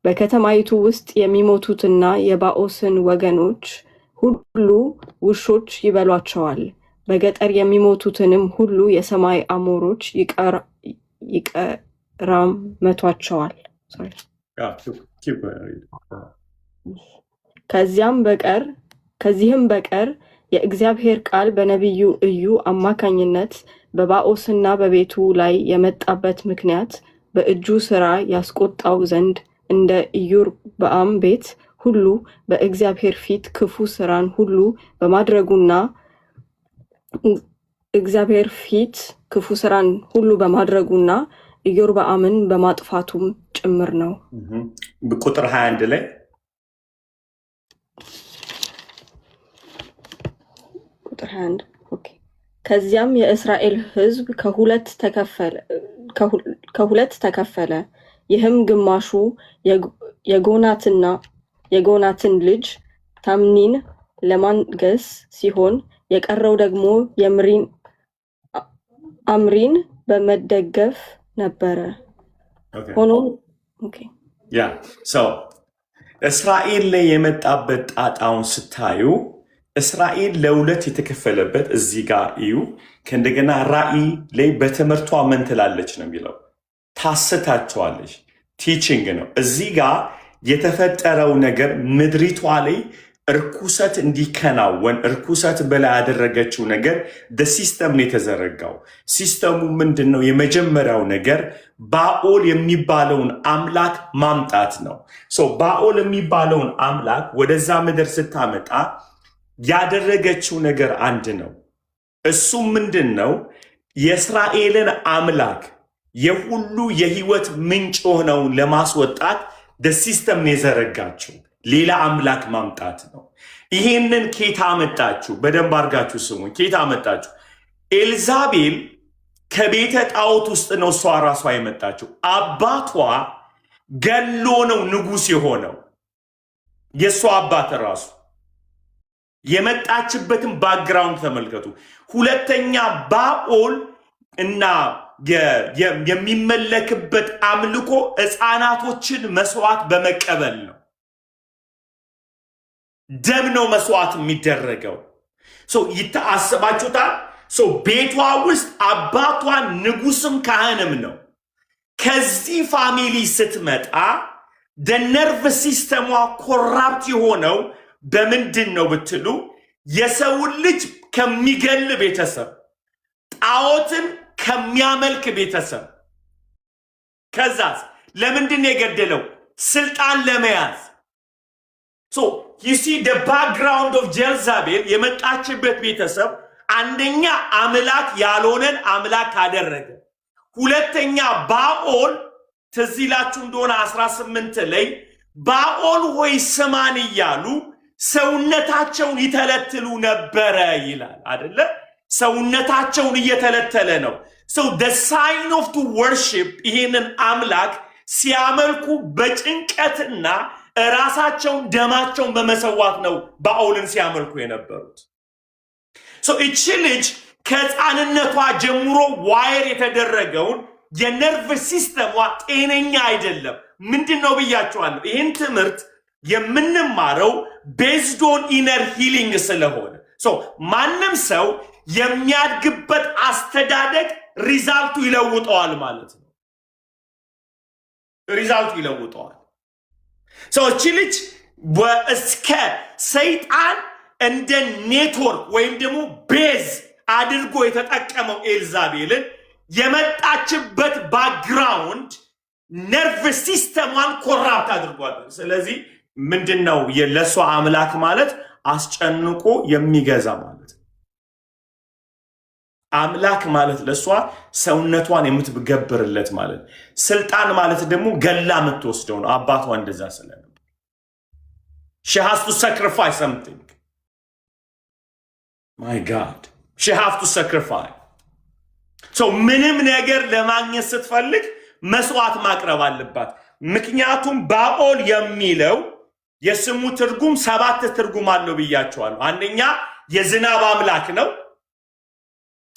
በከተማይቱ ውስጥ የሚሞቱትና የባኦስን ወገኖች ሁሉ ውሾች ይበሏቸዋል። በገጠር የሚሞቱትንም ሁሉ የሰማይ አሞሮች ይቀራመቷቸዋል። ከዚህም በቀር የእግዚአብሔር ቃል በነቢዩ ኢዩ አማካኝነት በባኦስና በቤቱ ላይ የመጣበት ምክንያት በእጁ ሥራ ያስቆጣው ዘንድ እንደ ኢዮርብዓም ቤት ሁሉ በእግዚአብሔር ፊት ክፉ ሥራን ሁሉ በማድረጉና እግዚአብሔር ፊት ክፉ ሥራን ሁሉ በማድረጉና ኢዮርብዓምን በማጥፋቱም ጭምር ነው። ቁጥር 21 ላይ ቁጥር 21 ኦኬ። ከዚያም የእስራኤል ሕዝብ ከሁለት ተከፈለ። ይህም ግማሹ የጎናትን ልጅ ታምኒን ለማንገስ ሲሆን የቀረው ደግሞ የምሪን አምሪን በመደገፍ ነበረ። ሆኖም ያ ሰው እስራኤል ላይ የመጣበት ጣጣውን ስታዩ እስራኤል ለሁለት የተከፈለበት እዚህ ጋር እዩ። ከእንደገና ራእይ ላይ በትምህርቷ ምን ትላለች ነው የሚለው፣ ታስታቸዋለች። ቲቺንግ ነው። እዚህ ጋር የተፈጠረው ነገር ምድሪቷ ላይ እርኩሰት እንዲከናወን እርኩሰት በላይ ያደረገችው ነገር ሲስተም ነው የተዘረጋው። ሲስተሙ ምንድን ነው? የመጀመሪያው ነገር ባኦል የሚባለውን አምላክ ማምጣት ነው። ባኦል የሚባለውን አምላክ ወደዛ ምድር ስታመጣ ያደረገችው ነገር አንድ ነው። እሱ ምንድን ነው? የእስራኤልን አምላክ የሁሉ የህይወት ምንጭ ሆነውን ለማስወጣት ሲስተም ነው የዘረጋችው። ሌላ አምላክ ማምጣት ነው። ይሄንን ኬታ አመጣችሁ? በደንብ አድርጋችሁ ስሙ። ኬታ አመጣችሁ? ኤልዛቤል ከቤተ ጣዖት ውስጥ ነው እሷ ራሷ የመጣችው። አባቷ ገሎ ነው ንጉሥ የሆነው። የእሷ አባት ራሱ የመጣችበትን ባክግራውንድ ተመልከቱ። ሁለተኛ ባኦል እና የሚመለክበት አምልኮ ሕፃናቶችን መስዋዕት በመቀበል ነው። ደም ነው መስዋዕት የሚደረገው። ይታሰባችሁታል። ቤቷ ውስጥ አባቷ ንጉስም ካህንም ነው። ከዚህ ፋሚሊ ስትመጣ ነርቭ ሲስተሟ ኮራፕት የሆነው በምንድን ነው ብትሉ፣ የሰውን ልጅ ከሚገል ቤተሰብ፣ ጣዖትን ከሚያመልክ ቤተሰብ። ከዛስ ለምንድን ነው የገደለው? ስልጣን ለመያዝ። you see the background of ጀልዛቤል የመጣችበት ቤተሰብ አንደኛ አምላክ ያልሆነን አምላክ አደረገ። ሁለተኛ ባኦል ትዝ ይላችሁ እንደሆነ 18 ላይ ባኦል ሆይ ስማን እያሉ ሰውነታቸውን ይተለትሉ ነበረ ይላል አይደለ? ሰውነታቸውን እየተለተለ ነው። the sign of to worship ይሄንን አምላክ ሲያመልኩ በጭንቀትና ራሳቸውን ደማቸውን በመሰዋት ነው ባኦልን ሲያመልኩ የነበሩት። እቺ ልጅ ከሕፃንነቷ ጀምሮ ዋየር የተደረገውን የነርቭ ሲስተሟ ጤነኛ አይደለም። ምንድን ነው ብያቸዋለሁ። ይህን ትምህርት የምንማረው ቤዝድ ኦን ኢነር ሂሊንግ ስለሆነ ማንም ሰው የሚያድግበት አስተዳደግ ሪዛልቱ ይለውጠዋል ማለት ነው። ሪዛልቱ ይለውጠዋል። እቺ ልጅ እስከ ሰይጣን እንደ ኔትወርክ ወይም ደግሞ ቤዝ አድርጎ የተጠቀመው ኤልዛቤልን የመጣችበት ባክግራውንድ ነርቭ ሲስተሟን ኮራፕት አድርጓል። ስለዚህ ምንድን ነው ለእሷ አምላክ ማለት? አስጨንቆ የሚገዛ ማለት ነው። አምላክ ማለት ለእሷ ሰውነቷን የምትገብርለት ማለት። ስልጣን ማለት ደግሞ ገላ የምትወስደው ነው። አባቷ እንደዛ ስለነበር she has to sacrifice something. My God, she has to sacrifice. ምንም ነገር ለማግኘት ስትፈልግ መስዋዕት ማቅረብ አለባት። ምክንያቱም ባኦል የሚለው የስሙ ትርጉም 7 ትርጉም አለው ብያቸዋለሁ። አንደኛ የዝናብ አምላክ ነው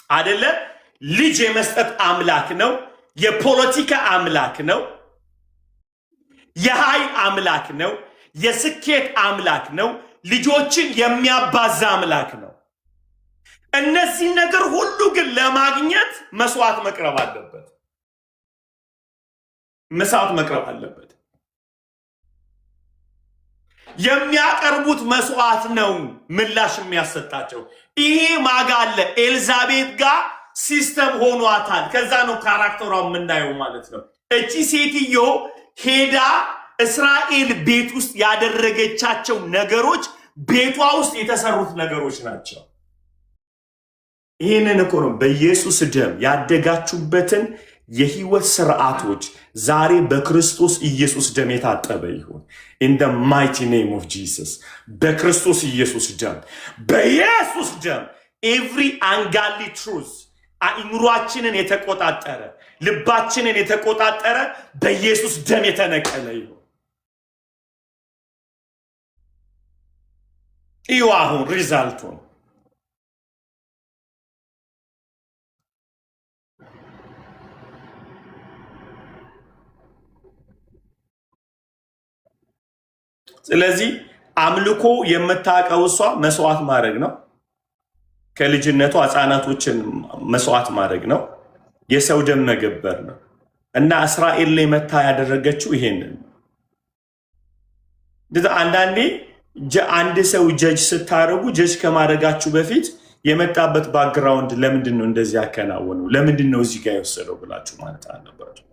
አይደለ? ልጅ የመስጠት አምላክ ነው። የፖለቲካ አምላክ ነው። የኃይል አምላክ ነው። የስኬት አምላክ ነው። ልጆችን የሚያባዛ አምላክ ነው። እነዚህ ነገር ሁሉ ግን ለማግኘት መስዋዕት መቅረብ አለበት። መስዋዕት መቅረብ አለበት። የሚያቀርቡት መስዋዕት ነው ምላሽ የሚያሰጣቸው። ይሄ ማጋ አለ ኤልዛቤት ጋር ሲስተም ሆኗታል። ከዛ ነው ካራክተሯ የምናየው ማለት ነው። እቺ ሴትዮ ሄዳ እስራኤል ቤት ውስጥ ያደረገቻቸው ነገሮች ቤቷ ውስጥ የተሰሩት ነገሮች ናቸው። ይህንን እኮ ነው በኢየሱስ ደም ያደጋችሁበትን የህይወት ስርዓቶች ዛሬ በክርስቶስ ኢየሱስ ደም የታጠበ ይሁን። in the mighty name of Jesus በክርስቶስ ኢየሱስ ደም፣ በኢየሱስ ደም every ungodly truth አእምሯችንን የተቆጣጠረ ልባችንን የተቆጣጠረ በኢየሱስ ደም የተነቀለ ይሁን። ይሁ አሁን ሪዛልቱን ስለዚህ አምልኮ የምታውቀው እሷ መስዋዕት ማድረግ ነው። ከልጅነቷ ሕፃናቶችን መስዋዕት ማድረግ ነው። የሰው ደም መገበር ነው። እና እስራኤል ላይ መታ ያደረገችው ይሄንን። አንዳንዴ አንድ ሰው ጀጅ ስታደርጉ ጀጅ ከማድረጋችሁ በፊት የመጣበት ባክግራውንድ ለምንድን ነው እንደዚህ ያከናወነው፣ ለምንድን ነው እዚህ ጋር የወሰደው ብላችሁ ማለት አለባችሁ።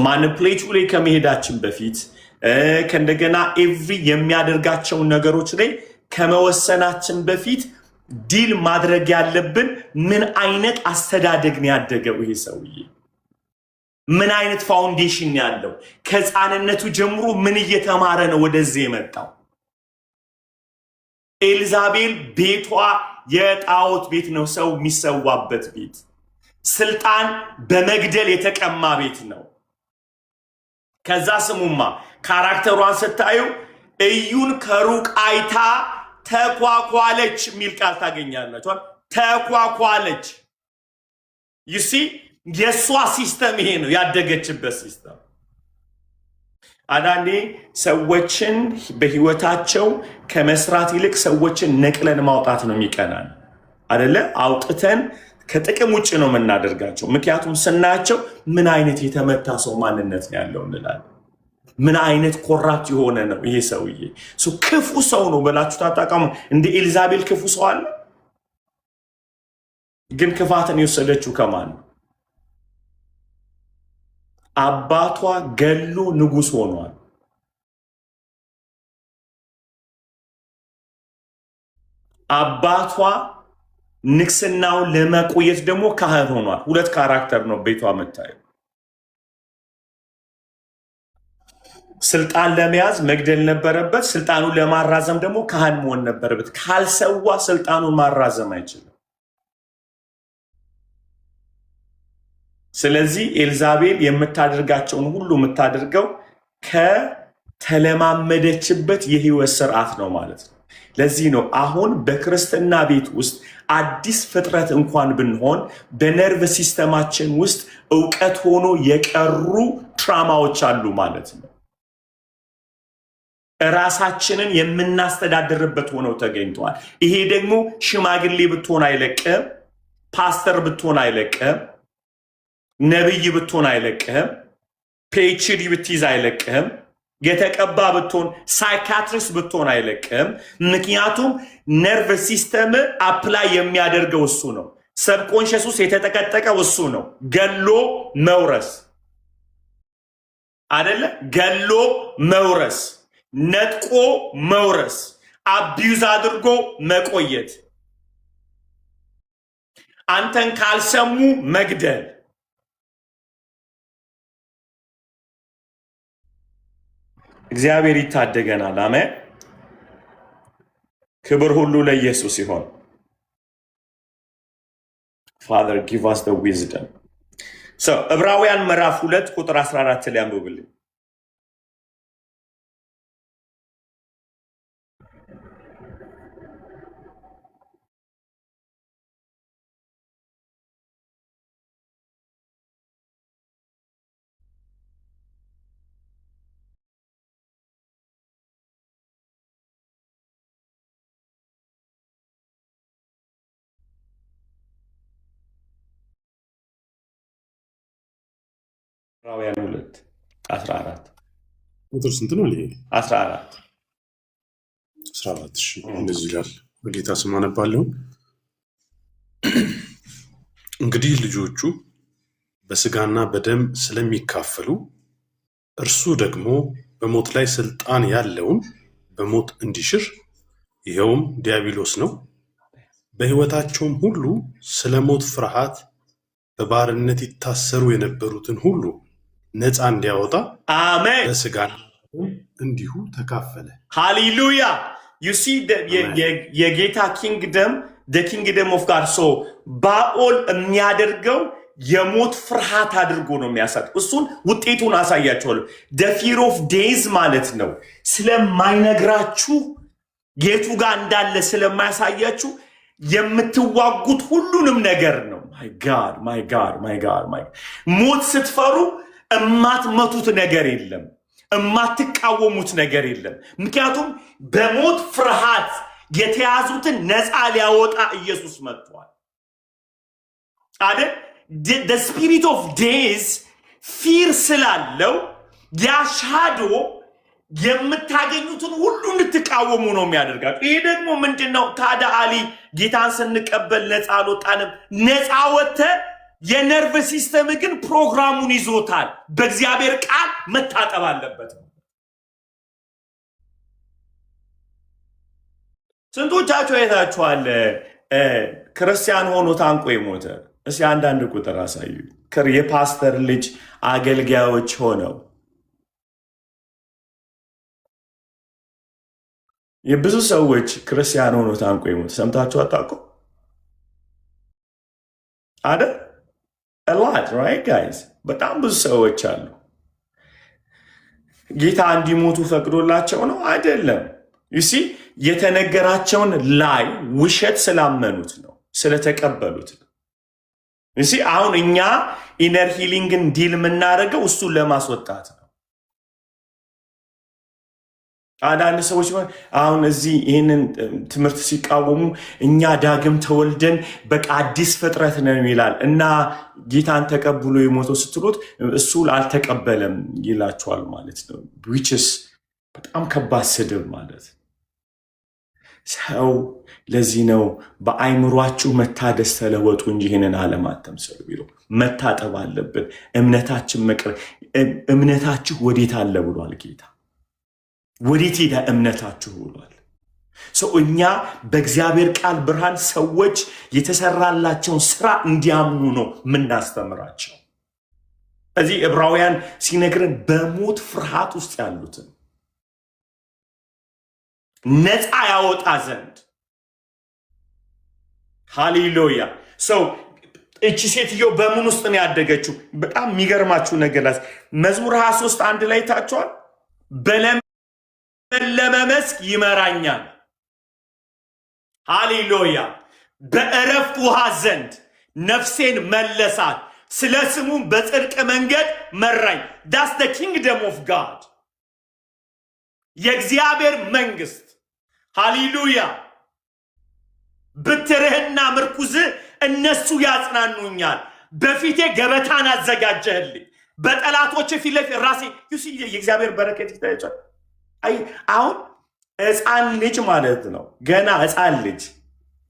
ማኒፕሌቱ ላይ ከመሄዳችን በፊት ከእንደገና ኤቭሪ የሚያደርጋቸውን ነገሮች ላይ ከመወሰናችን በፊት ዲል ማድረግ ያለብን ምን አይነት አስተዳደግ ነው ያደገው ይሄ ሰውዬ፣ ምን አይነት ፋውንዴሽን ያለው፣ ከሕፃንነቱ ጀምሮ ምን እየተማረ ነው ወደዚህ የመጣው። ኤልዛቤል ቤቷ የጣዖት ቤት ነው፣ ሰው የሚሰዋበት ቤት፣ ስልጣን በመግደል የተቀማ ቤት ነው። ከዛ ስሙማ ካራክተሯን ስታዩ እዩን ከሩቅ አይታ ተኳኳለች የሚል ቃል ታገኛላችሁ። ተኳኳለች። ይሲ የእሷ ሲስተም ይሄ ነው፣ ያደገችበት ሲስተም። አንዳንዴ ሰዎችን በህይወታቸው ከመስራት ይልቅ ሰዎችን ነቅለን ማውጣት ነው የሚቀናል አደለ? አውጥተን ከጥቅም ውጭ ነው የምናደርጋቸው። ምክንያቱም ስናያቸው ምን አይነት የተመታ ሰው ማንነት ነው ያለው እንላለን። ምን አይነት ኮራፕት የሆነ ነው ይሄ ሰውዬ፣ ክፉ ሰው ነው ብላችሁ ታጣቃሙ። እንደ ኤልዛቤል ክፉ ሰው አለ? ግን ክፋትን የወሰደችው ከማን ነው? አባቷ ገሎ ንጉሥ ሆኗል። አባቷ ንግስናውን ለመቆየት ደግሞ ካህን ሆኗል። ሁለት ካራክተር ነው ቤቷ የምታየው። ስልጣን ለመያዝ መግደል ነበረበት። ስልጣኑን ለማራዘም ደግሞ ካህን መሆን ነበረበት። ካልሰዋ ስልጣኑን ማራዘም አይችልም። ስለዚህ ኤልዛቤል የምታደርጋቸውን ሁሉ የምታደርገው ከተለማመደችበት የህይወት ስርዓት ነው ማለት ነው። ለዚህ ነው አሁን በክርስትና ቤት ውስጥ አዲስ ፍጥረት እንኳን ብንሆን በነርቭ ሲስተማችን ውስጥ እውቀት ሆኖ የቀሩ ትራማዎች አሉ ማለት ነው። ራሳችንን የምናስተዳድርበት ሆነው ተገኝተዋል። ይሄ ደግሞ ሽማግሌ ብትሆን አይለቅም፣ ፓስተር ብትሆን አይለቅም፣ ነብይ ብትሆን አይለቅህም፣ ፒኤችዲ ብትይዝ አይለቅህም፣ የተቀባ ብትሆን ሳይካትሪስት ብትሆን አይለቅህም። ምክንያቱም ነርቭ ሲስተም አፕላይ የሚያደርገው እሱ ነው። ሰብኮንሽስ ውስጥ የተጠቀጠቀው እሱ ነው። ገሎ መውረስ አደለ? ገሎ መውረስ፣ ነጥቆ መውረስ፣ አቢዩዝ አድርጎ መቆየት፣ አንተን ካልሰሙ መግደል። እግዚአብሔር ይታደገናል። አሜን። ክብር ሁሉ ለኢየሱስ ይሆን። ፋዘር ጊቭ አስ ዘ ዊዝደም። ዕብራውያን ምዕራፍ 2 ቁጥር 14 ላይ አንብብልኝ። ዕብራውያን 2 14 ቁጥር ስንት ነው? 14 14። እንደዚህ ይላል። በጌታ ስም አነባለሁ። እንግዲህ ልጆቹ በስጋና በደም ስለሚካፈሉ እርሱ ደግሞ በሞት ላይ ስልጣን ያለውን በሞት እንዲሽር ይኸውም ዲያብሎስ ነው። በሕይወታቸውም ሁሉ ስለ ሞት ፍርሃት በባርነት ይታሰሩ የነበሩትን ሁሉ ነፃ እንዲያወጣ አሜን በስጋ እንዲሁ ተካፈለ። ሃሌሉያ። ዩ ሲ የጌታ ኪንግደም ኪንግደም ኦፍ ጋድ። ሶ ባኦል የሚያደርገው የሞት ፍርሃት አድርጎ ነው የሚያሳጥ። እሱን ውጤቱን አሳያቸዋለሁ። ፊር ኦፍ ዴዝ ማለት ነው። ስለማይነግራችሁ የቱ ጋር እንዳለ ስለማያሳያችሁ የምትዋጉት ሁሉንም ነገር ነው። ማይ ጋድ ሞት ስትፈሩ እማትመቱት ነገር የለም። የማትቃወሙት ነገር የለም። ምክንያቱም በሞት ፍርሃት የተያዙትን ነፃ ሊያወጣ ኢየሱስ መጥቷል አይደል? the spirit of days ፊር ስላለው ያሻዶ የምታገኙትን ሁሉ እንድትቃወሙ ነው የሚያደርጋችሁ። ይሄ ደግሞ ምንድነው ታዲያ? አሊ ጌታን ስንቀበል ነፃ አልወጣንም። ነፃ ወጥተ የነርቭ ሲስተም ግን ፕሮግራሙን ይዞታል። በእግዚአብሔር ቃል መታጠብ አለበት። ስንቶቻችሁ አይታችኋል ክርስቲያን ሆኖ ታንቆ የሞተ? እስኪ አንዳንድ ቁጥር አሳዩ። የፓስተር ልጅ አገልጋዮች ሆነው የብዙ ሰዎች ክርስቲያን ሆኖ ታንቆ የሞተ ሰምታችሁ አታውቁ አይደል? a lot, right guys? በጣም ብዙ ሰዎች አሉ። ጌታ እንዲሞቱ ፈቅዶላቸው ነው አይደለም። you see የተነገራቸውን ላይ ውሸት ስላመኑት ነው፣ ስለተቀበሉት ነው። you see አሁን እኛ ኢነር ሂሊንግን ዲል የምናደርገው እሱን ለማስወጣት ነው። አንዳንድ ሰዎች አሁን እዚህ ይህንን ትምህርት ሲቃወሙ እኛ ዳግም ተወልደን በቃ አዲስ ፍጥረት ነን ይላል እና ጌታን ተቀብሎ የሞተው ስትሉት እሱ አልተቀበለም ይላችኋል ማለት ነው። which is በጣም ከባድ ስድብ ማለት ሰው። ለዚህ ነው በአይምሯችሁ መታደስ ተለወጡ እንጂ ይህንን ዓለም አትምሰሉ ቢለው መታጠብ አለብን። እምነታችሁ ወዴት አለ ብሏል ጌታ። ወዴት ሄደ እምነታችሁ ብሏል። ሰው እኛ በእግዚአብሔር ቃል ብርሃን ሰዎች የተሰራላቸውን ስራ እንዲያምኑ ነው የምናስተምራቸው። እዚህ ዕብራውያን ሲነግረን በሞት ፍርሃት ውስጥ ያሉትን ነፃ ያወጣ ዘንድ። ሃሌሉያ። ሰው እቺ ሴትዮ በምን ውስጥ ነው ያደገችው? በጣም የሚገርማችሁ ነገር መዝሙር 23 1 ላይ ታችኋል። በለመለመ መስክ ይመራኛል። ሃሌሉያ። በእረፍት ውሃ ዘንድ ነፍሴን መለሳት፣ ስለ ስሙ በጽድቅ መንገድ መራኝ። ዳስ the kingdom of God የእግዚአብሔር መንግስት። ሃሌሉያ። ብትርህና ምርኩዝ እነሱ ያጽናኑኛል። በፊቴ ገበታን አዘጋጀህልኝ፣ በጠላቶች ፊት ለፊት ራሴ የእግዚአብሔር በረከት ይታያል። አሁን ሕፃን ልጅ ማለት ነው፣ ገና ሕፃን ልጅ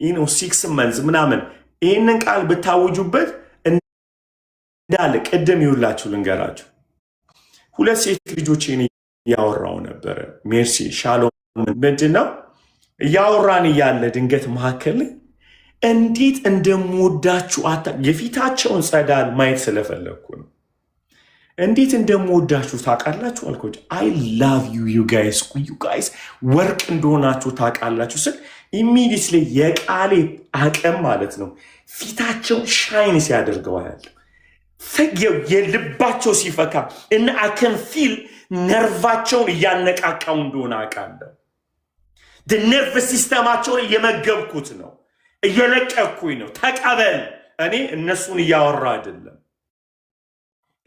6 months ምናምን ይህንን ቃል ብታውጁበት እንዳለ ቅድም ይውላችሁ ልንገራችሁ። 2 ሴት ልጆችን እያወራው ነበረ። ሜርሲ ሻሎም ምንድን ነው እያወራን እያለ ድንገት መካከል እንዴት እንደምወዳችሁ የፊታቸውን ጸዳል ማየት ስለፈለግኩ ነው። እንዴት እንደምወዳችሁ ታውቃላችሁ አልኳቸው። አይ ላቭ ዩ ጋይስ ወርቅ እንደሆናችሁ ታውቃላችሁ ስል ኢሚዲየትሊ የቃሌ አቅም ማለት ነው ፊታቸውን ሻይን ሲያደርገዋል፣ የልባቸው ሲፈካ እና አከን ፊል ነርቫቸውን እያነቃቃው እንደሆነ አውቃለሁ። ነርቭ ሲስተማቸውን እየመገብኩት ነው፣ እየለቀኩኝ ነው። ተቀበል። እኔ እነሱን እያወራ አይደለም፣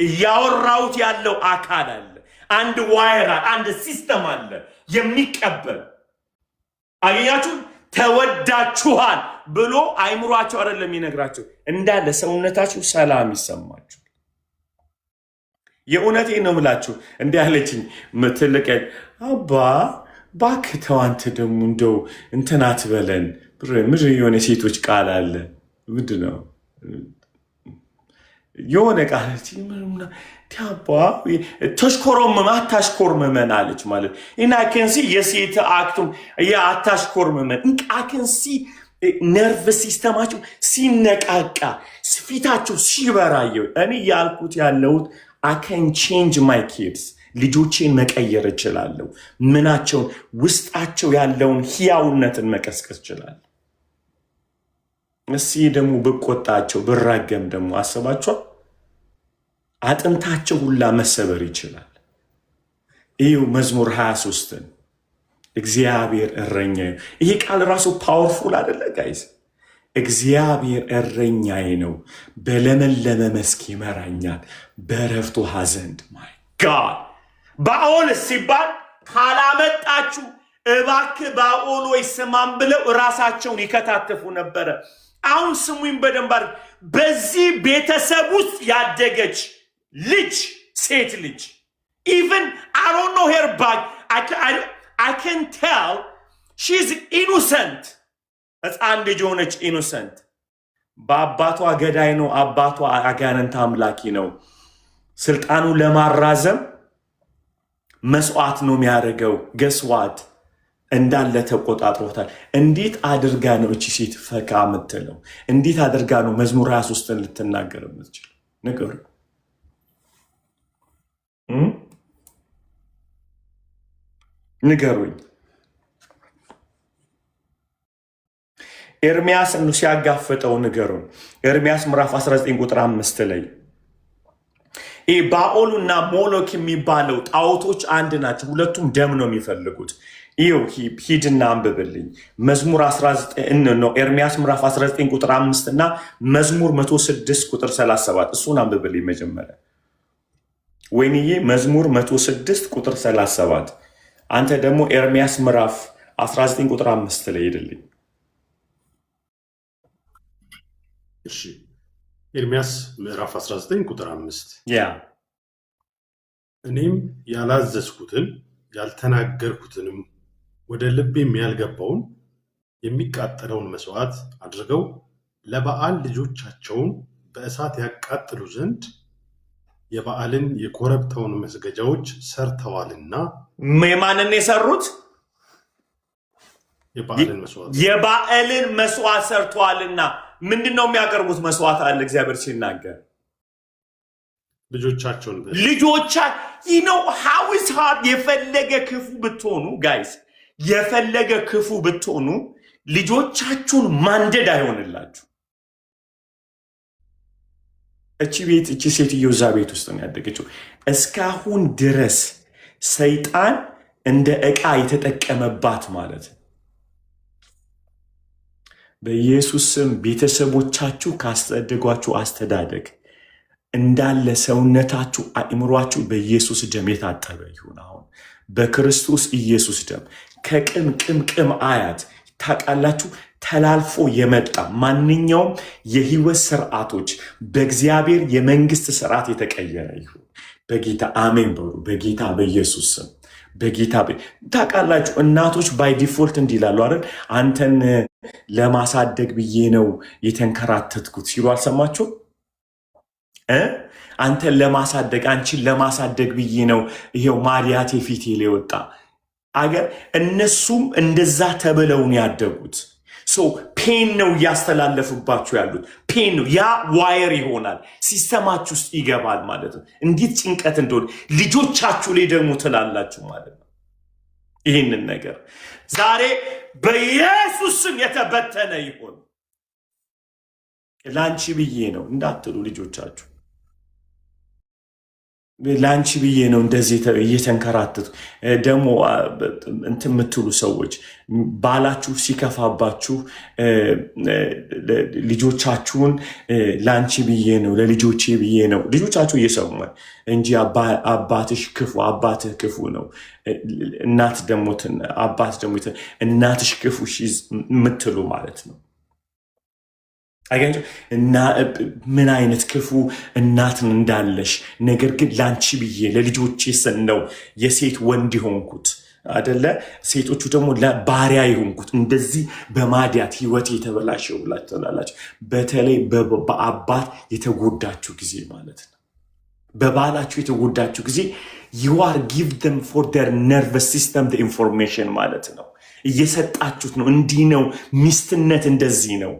እያወራውት ያለው አካል አለ። አንድ ዋይር፣ አንድ ሲስተም አለ የሚቀበል። አገኛችሁ? ተወዳችኋል ብሎ አይምሯቸው አይደለም የሚነግራቸው፣ እንዳለ ሰውነታችሁ ሰላም ይሰማችሁ። የእውነቴን ነው የምላችሁ። እንዲህ አለችኝ ትልቅ አባ እባክህ ተው አንተ ደግሞ እንደው እንትን አትበለን። ምድር የሆነ ሴቶች ቃል አለ ምንድን ነው የሆነ ቃል አባ ተሽኮርመም አታሽኮርመመን አለች ማለት እና ከንሲ የሴት አክቱም አታሽኮርመመን አከንሲ ነርቭ ሲስተማቸው ሲነቃቃ ፊታቸው ሲበራየው እኔ ያልኩት ያለሁት I can change my kids ልጆቼን መቀየር እችላለሁ። ምናቸውን ውስጣቸው ያለውን ሕያውነትን መቀስቀስ እችላለሁ። እስኪ ደግሞ ብቆጣቸው ብራገም ደግሞ አሰባቸው አጥንታቸው ሁላ መሰበር ይችላል። ይኸው መዝሙር 23ን እግዚአብሔር እረኛዬ። ይሄ ቃል ራሱ ፓወርፉል አይደለ ጋይስ? እግዚአብሔር እረኛዬ ነው፣ በለመለመ መስክ ይመራኛል፣ በዕረፍት ውኃ ዘንድ ማይ ጋድ ባኦል ሲባል ካላመጣችሁ እባክህ ባኦል ወይ ስማን ብለው ራሳቸውን ይከታተፉ ነበረ። አሁን ስሙኝ በደንብ አድርግ። በዚህ ቤተሰብ ውስጥ ያደገች ልጅ ሴት ልጅ even I don't know her back I can tell she's innocent. ሕፃን ልጅ ሆነች innocent። በአባቷ ገዳይ ነው፣ አባቷ አጋንንት አምላኪ ነው። ስልጣኑ ለማራዘም መስዋዕት ነው የሚያደርገው። ገስዋት እንዳለ ተቆጣጥሮታል። እንዴት አድርጋ ነው እቺ ሴት ፈካ የምትለው? እንዴት አድርጋ ነው መዝሙር 23ን ልትናገር የምትችል? ንገሩኝ። ኤርሚያስ ነው ሲያጋፍጠው ንገሩን። ኤርሚያስ ምዕራፍ 19 ቁጥር 5 ላይ ባኦልና ሞሎክ የሚባለው ጣዖቶች አንድ ናቸው። ሁለቱም ደም ነው የሚፈልጉት። ይው ሂድና አንብብልኝ። መዝሙር 19 ነው ኤርሚያስ ምዕራፍ 19 ቁጥር 5 እና መዝሙር 106 ቁጥር 37 እሱን አንብብልኝ መጀመሪያ። ወይንዬ መዝሙር 106 ቁጥር 37 አንተ ደግሞ ኤርሚያስ ምዕራፍ 19 ቁጥር 5 ላይ ሄድልኝ። እሺ ኤርሚያስ ምዕራፍ 19 ቁጥር 5 እኔም ያላዘዝኩትን ያልተናገርኩትንም ወደ ልቤም ያልገባውን የሚቃጠለውን መስዋዕት አድርገው ለበዓል ልጆቻቸውን በእሳት ያቃጥሉ ዘንድ የበዓልን የኮረብታውን መስገጃዎች ሰርተዋልና። የማንን የሰሩት? የበዓልን መስዋዕት ሰርተዋልና። ምንድነው የሚያቀርቡት መስዋዕት አለ እግዚአብሔር ሲናገር? ልጆቻቸውን how is hard የፈለገ ክፉ ብትሆኑ ጋይስ የፈለገ ክፉ ብትሆኑ ልጆቻችሁን ማንደድ አይሆንላችሁ። እቺ ሴትዮ እዛ ቤት ውስጥ ነው ያደገችው። እስካሁን ድረስ ሰይጣን እንደ ዕቃ የተጠቀመባት ማለት ነው። በኢየሱስ ስም ቤተሰቦቻችሁ ካስተዳደጓችሁ አስተዳደግ እንዳለ ሰውነታችሁ አእምሯችሁ በኢየሱስ ደም የታጠበ ይሁን። አሁን በክርስቶስ ኢየሱስ ደም ከቅምቅም አያት ታውቃላችሁ ተላልፎ የመጣ ማንኛውም የህይወት ስርዓቶች በእግዚአብሔር የመንግስት ስርዓት የተቀየረ ይሁን በጌታ አሜን በሉ። በጌታ በኢየሱስ ስም በጌታ ታውቃላችሁ እናቶች ባይ ዲፎልት እንዲላሉ አይደል? አንተን ለማሳደግ ብዬ ነው የተንከራተትኩት ሲሉ አልሰማችሁ? አንተን ለማሳደግ አንቺን ለማሳደግ ብዬ ነው ይሄው ማዲያቴ ፊቴ ላይ ወጣ አገር። እነሱም እንደዛ ተብለውን ያደጉት ፔን ነው እያስተላለፉባችሁ ያሉት። ፔን ነው ያ ዋየር ይሆናል ሲስተማችሁ ውስጥ ይገባል ማለት ነው። እንዴት ጭንቀት እንደሆነ ልጆቻችሁ ላይ ደግሞ ትላላችሁ ማለት ነው። ይህንን ነገር ዛሬ በኢየሱስ ስም የተበተነ ይሆን። ላንቺ ብዬ ነው እንዳትሉ ልጆቻችሁ ላንቺ ብዬ ነው እንደዚህ እየተንከራተቱ ደግሞ እንትን የምትሉ ሰዎች ባላችሁ ሲከፋባችሁ ልጆቻችሁን ላንቺ ብዬ ነው ለልጆቼ ብዬ ነው ልጆቻችሁ እየሰሙኝ እንጂ አባትሽ ክፉ አባትህ ክፉ ነው እናት ደግሞ አባት ደግሞ እናትሽ ክፉ የምትሉ ማለት ነው። እና ምን አይነት ክፉ እናትን እንዳለሽ ነገር ግን ላንቺ ብዬ ለልጆቼ ስል ነው የሴት ወንድ ሆንኩት አይደለ? ሴቶቹ ደግሞ ለባሪያ ይሆንኩት እንደዚህ በማዲያት ህይወት የተበላሸው ብላችሁ በተለይ በአባት የተጎዳችሁ ጊዜ ማለት ነው። በባላችሁ የተጎዳችሁ ጊዜ you are give them for their nervous system the information ማለት ነው። እየሰጣችሁት ነው። እንዲህ ነው ሚስትነት እንደዚህ ነው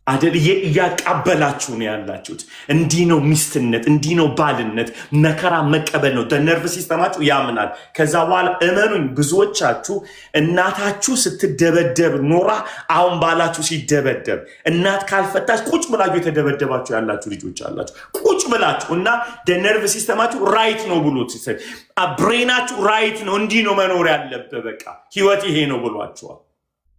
አደል እያቃበላችሁ ነው ያላችሁት። እንዲህ ነው ሚስትነት፣ እንዲህ ነው ባልነት፣ መከራ መቀበል ነው። ነርቭ ሲስተማችሁ ያምናል። ከዛ በኋላ እመኑኝ ብዙዎቻችሁ እናታችሁ ስትደበደብ ኖራ አሁን ባላችሁ ሲደበደብ እናት ካልፈታች ቁጭ ብላችሁ የተደበደባችሁ ያላችሁ ልጆች አላችሁ። ቁጭ ብላችሁ እና ነርቭ ሲስተማችሁ ራይት ነው ብሎት ሲሰጥ ብሬናችሁ ራይት ነው እንዲህ ነው መኖር ያለበት በቃ ህይወት ይሄ ነው ብሏችኋል።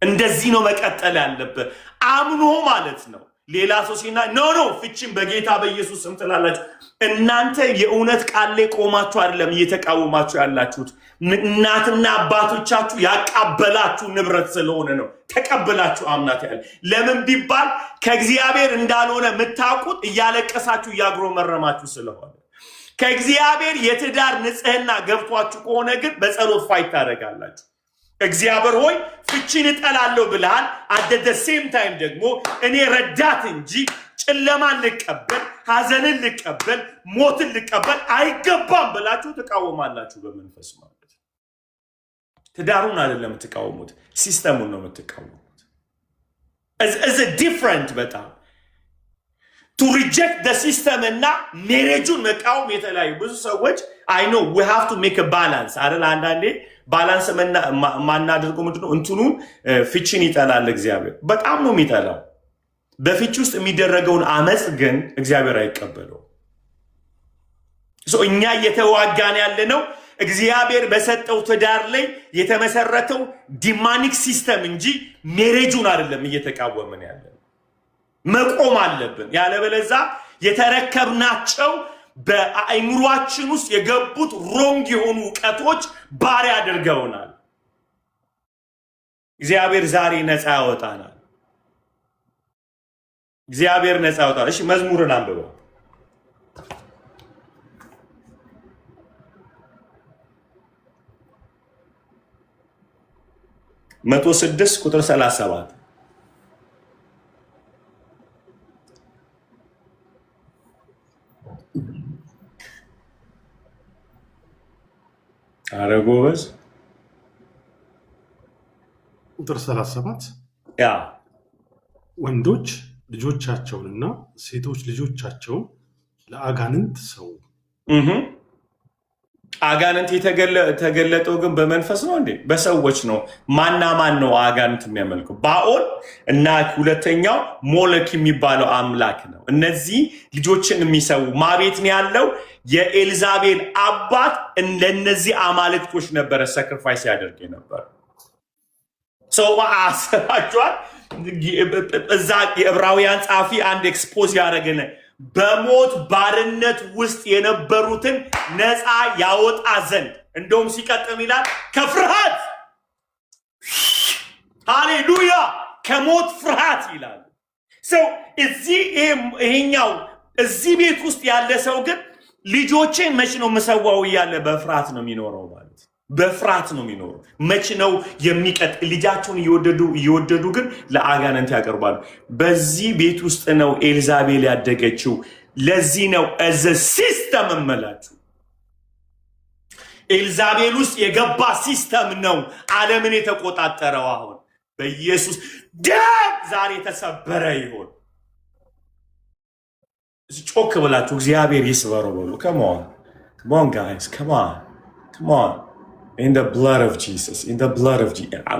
እንደዚህ ነው መቀጠል ያለበት አምኖ ማለት ነው። ሌላ ሰው ሲና ኖ ፍቺን በጌታ በኢየሱስ ስም ትላላችሁ። እናንተ የእውነት ቃል ላይ ቆማችሁ አይደለም እየተቃወማችሁ ያላችሁት። እናትና አባቶቻችሁ ያቃበላችሁ ንብረት ስለሆነ ነው ተቀበላችሁ አምናት ያለ። ለምን ቢባል ከእግዚአብሔር እንዳልሆነ የምታውቁት እያለቀሳችሁ እያጉረመረማችሁ ስለሆነ። ከእግዚአብሔር የትዳር ንጽህና ገብቷችሁ ከሆነ ግን በጸሎት ፋይት ታደርጋላችሁ። እግዚአብሔር ሆይ ፍቺን እጠላለሁ ብለሃል። አደ ሴም ታይም ደግሞ እኔ ረዳት እንጂ ጨለማን ልቀበል፣ ሐዘንን ልቀበል፣ ሞትን ልቀበል አይገባም ብላችሁ ተቃወማላችሁ። በመንፈስ ማለት ትዳሩን አይደለም የምትቃወሙት፣ ሲስተሙን ነው የምትቃወሙት። as a different በጣም to reject the system እና ሜሬጁን መቃወም የተለያዩ ብዙ ሰዎች I know we have to make a balance አይደል? አንዳንዴ ባላንስ ማናደርገው ምንድነው እንትኑን ፍቺን ይጠላል እግዚአብሔር በጣም ነው የሚጠላው። በፍቺ ውስጥ የሚደረገውን አመጽ ግን እግዚአብሔር አይቀበለው። እኛ እየተዋጋን ያለነው እግዚአብሔር በሰጠው ትዳር ላይ የተመሰረተው ዲማኒክ ሲስተም እንጂ ሜሬጁን አይደለም እየተቃወምን ያለነው። መቆም አለብን። ያለበለዚያ የተረከብናቸው በአእምሯችን ውስጥ የገቡት ሮንግ የሆኑ ዕውቀቶች ባሪያ አድርገውናል። እግዚአብሔር ዛሬ ነፃ ያወጣናል። እግዚአብሔር ነፃ ያወጣናል። እሺ መዝሙርን አንብበው። መቶ 6 ቁጥር 37 አረጎበዝ ቁጥር 37 ያ ወንዶች ልጆቻቸውንና ሴቶች ልጆቻቸውን ለአጋንንት ሰው አጋንንት የተገለጠው ግን በመንፈስ ነው እንዴ? በሰዎች ነው። ማና ማን ነው አጋንንት የሚያመልከው? ባኦል እና ሁለተኛው ሞለክ የሚባለው አምላክ ነው። እነዚህ ልጆችን የሚሰው ማቤት ነው ያለው። የኤልዛቤል አባት ለነዚህ አማልክቶች ነበረ ሳክሪፋይስ ያደርግ ነበር። ሰው አሰራጇል። እዛ የዕብራውያን ጻፊ አንድ ኤክስፖዝ ያደረገነ በሞት ባርነት ውስጥ የነበሩትን ነፃ ያወጣ ዘንድ እንደውም ሲቀጥም ይላል ከፍርሃት ሃሌሉያ ከሞት ፍርሃት ይላል። ሰው ይሄኛው እዚህ ቤት ውስጥ ያለ ሰው ግን ልጆቼን መች ነው መሰዋው እያለ በፍርሃት ነው የሚኖረው ማለት በፍርሃት ነው የሚኖረው። መች ነው የሚቀጥ ልጃቸውን እየወደዱ ግን ለአጋንንት ያቀርባሉ። በዚህ ቤት ውስጥ ነው ኤልዛቤል ያደገችው። ለዚህ ነው እዘ ሲስተም እመላችሁ ኤልዛቤል ውስጥ የገባ ሲስተም ነው ዓለምን የተቆጣጠረው። አሁን በኢየሱስ ደም ዛሬ ተሰበረ ይሆን? ጮክ ብላችሁ እግዚአብሔር ይስበረው በሉ። come on guys, come on. In the blood of Jesus,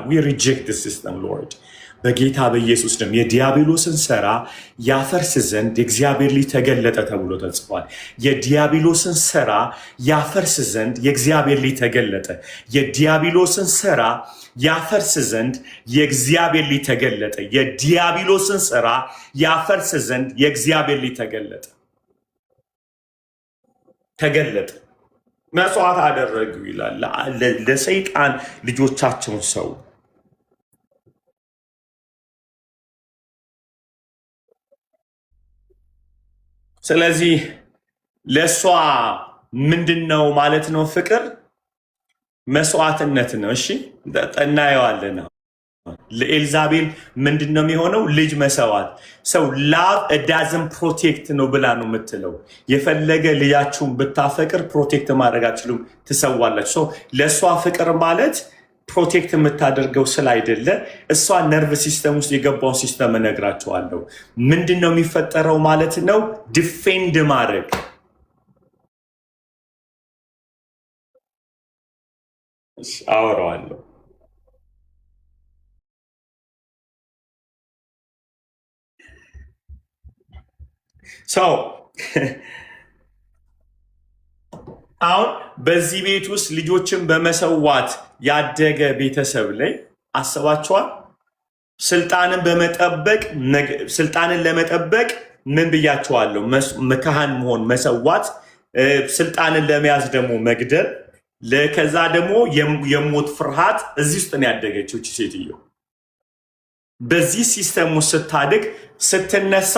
we reject the system, Lord. በጌታ በኢየሱስ ደም የዲያብሎስን ሥራ ያፈርስ ዘንድ የእግዚአብሔር ልጅ ተገለጠ ተብሎ ተጽፏል። የዲያብሎስን ሥራ ያፈርስ ዘንድ የእግዚአብሔር ልጅ ተገለጠ። የዲያብሎስን ሥራ ያፈርስ ዘንድ የእግዚአብሔር ልጅ ተገለጠ። የዲያብሎስን ሥራ ያፈርስ ዘንድ የእግዚአብሔር ልጅ ተገለጠ። መስዋዕት አደረጉ ይላል ለሰይጣን ልጆቻቸውን ሰው። ስለዚህ ለሷ ምንድነው ማለት ነው? ፍቅር መስዋዕትነት ነው። እሺ እናየዋለን። ለኤልዛቤል ምንድነው የሚሆነው? ልጅ መሰዋት። ሰው ላቭ ዳዝን ፕሮቴክት ነው ብላ ነው የምትለው። የፈለገ ልጃችሁን ብታፈቅር ፕሮቴክት ማድረግ አትችሉም፣ ትሰዋለች። ለእሷ ፍቅር ማለት ፕሮቴክት የምታደርገው ስለ አይደለ። እሷ ነርቭ ሲስተም ውስጥ የገባውን ሲስተም እነግራቸዋለሁ። ምንድነው የሚፈጠረው ማለት ነው? ዲፌንድ ማድረግ አወራዋለሁ። ሰው አሁን በዚህ ቤት ውስጥ ልጆችን በመሰዋት ያደገ ቤተሰብ ላይ አስባችኋል? ስልጣንን ለመጠበቅ ምን ብያቸዋለሁ? ካህን መሆን፣ መሰዋት፣ ስልጣንን ለመያዝ ደግሞ መግደል፣ ከዛ ደግሞ የሞት ፍርሃት። እዚህ ውስጥ ነው ያደገችው እቺ ሴትዮ። በዚህ ሲስተም ውስጥ ስታድግ ስትነሳ፣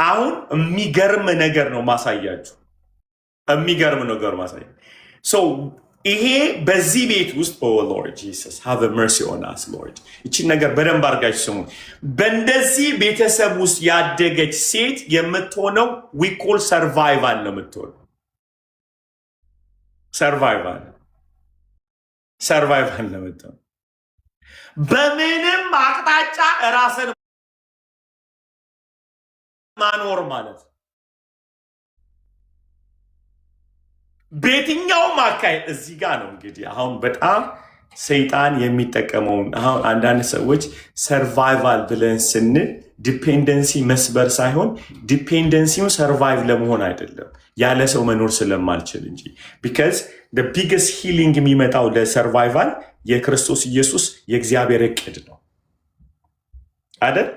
አሁን የሚገርም ነገር ነው ማሳያችሁ። የሚገርም ነገር ማሳያችሁ። ይሄ በዚህ ቤት ውስጥ ሎርድ ጂሰስ ሃቭ መርሲ ኦን አስ ሎርድ። ይቺን ነገር በደንብ አድርጋችሁ ስሙ። በእንደዚህ ቤተሰብ ውስጥ ያደገች ሴት የምትሆነው ዊኮል ሰርቫይቫል ነው የምትሆነው። ሰርቫይቫል ነው የምትሆነው። በምንም አቅጣጫ ራስን ማኖር ማለት ነው። በየትኛውም አካሄድ እዚህ ጋር ነው እንግዲህ አሁን በጣም ሰይጣን የሚጠቀመውን። አሁን አንዳንድ ሰዎች ሰርቫይቫል ብለን ስንል ዲፔንደንሲ መስበር ሳይሆን ዲፔንደንሲው ሰርቫይቭ ለመሆን አይደለም፣ ያለ ሰው መኖር ስለማልችል እንጂ። ቢካዝ ቢገስት ሂሊንግ የሚመጣው ለሰርቫይቫል የክርስቶስ ኢየሱስ የእግዚአብሔር እቅድ ነው አይደል?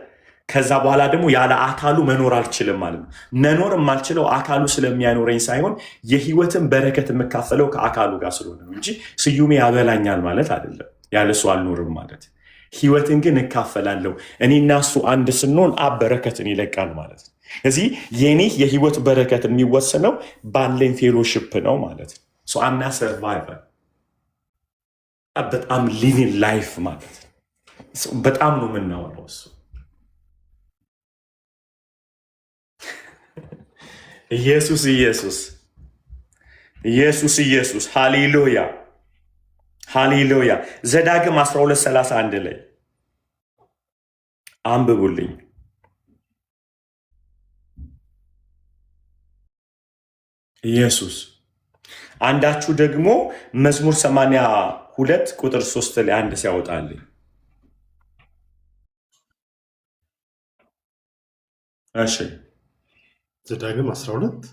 ከዛ በኋላ ደግሞ ያለ አካሉ መኖር አልችልም ማለት ነው። መኖር የማልችለው አካሉ ስለሚያኖረኝ ሳይሆን የህይወትን በረከት የምካፈለው ከአካሉ ጋር ስለሆነ ነው እንጂ ስዩሜ ያበላኛል ማለት አይደለም። ያለ እሱ አልኖርም ማለት። ህይወትን ግን እካፈላለሁ። እኔና እሱ አንድ ስንሆን አብ በረከትን ይለቃል ማለት ነው። እዚህ የኔ የህይወት በረከት የሚወሰነው ባለኝ ፌሎሽፕ ነው ማለት ነው። አምና ሰርቫይቨር በጣም ሊቪንግ ላይፍ ማለት ነው። በጣም ነው የምናወራው እሱ ኢየሱስ ኢየሱስ ኢየሱስ ኢየሱስ ሃሌሉያ ሃሌሉያ። ዘዳግም 12:31 ላይ አንብቡልኝ። ኢየሱስ አንዳችሁ ደግሞ መዝሙር 82 ቁጥር 3 ላይ አንድ ሲያወጣልኝ። እሺ ዘዳግም 12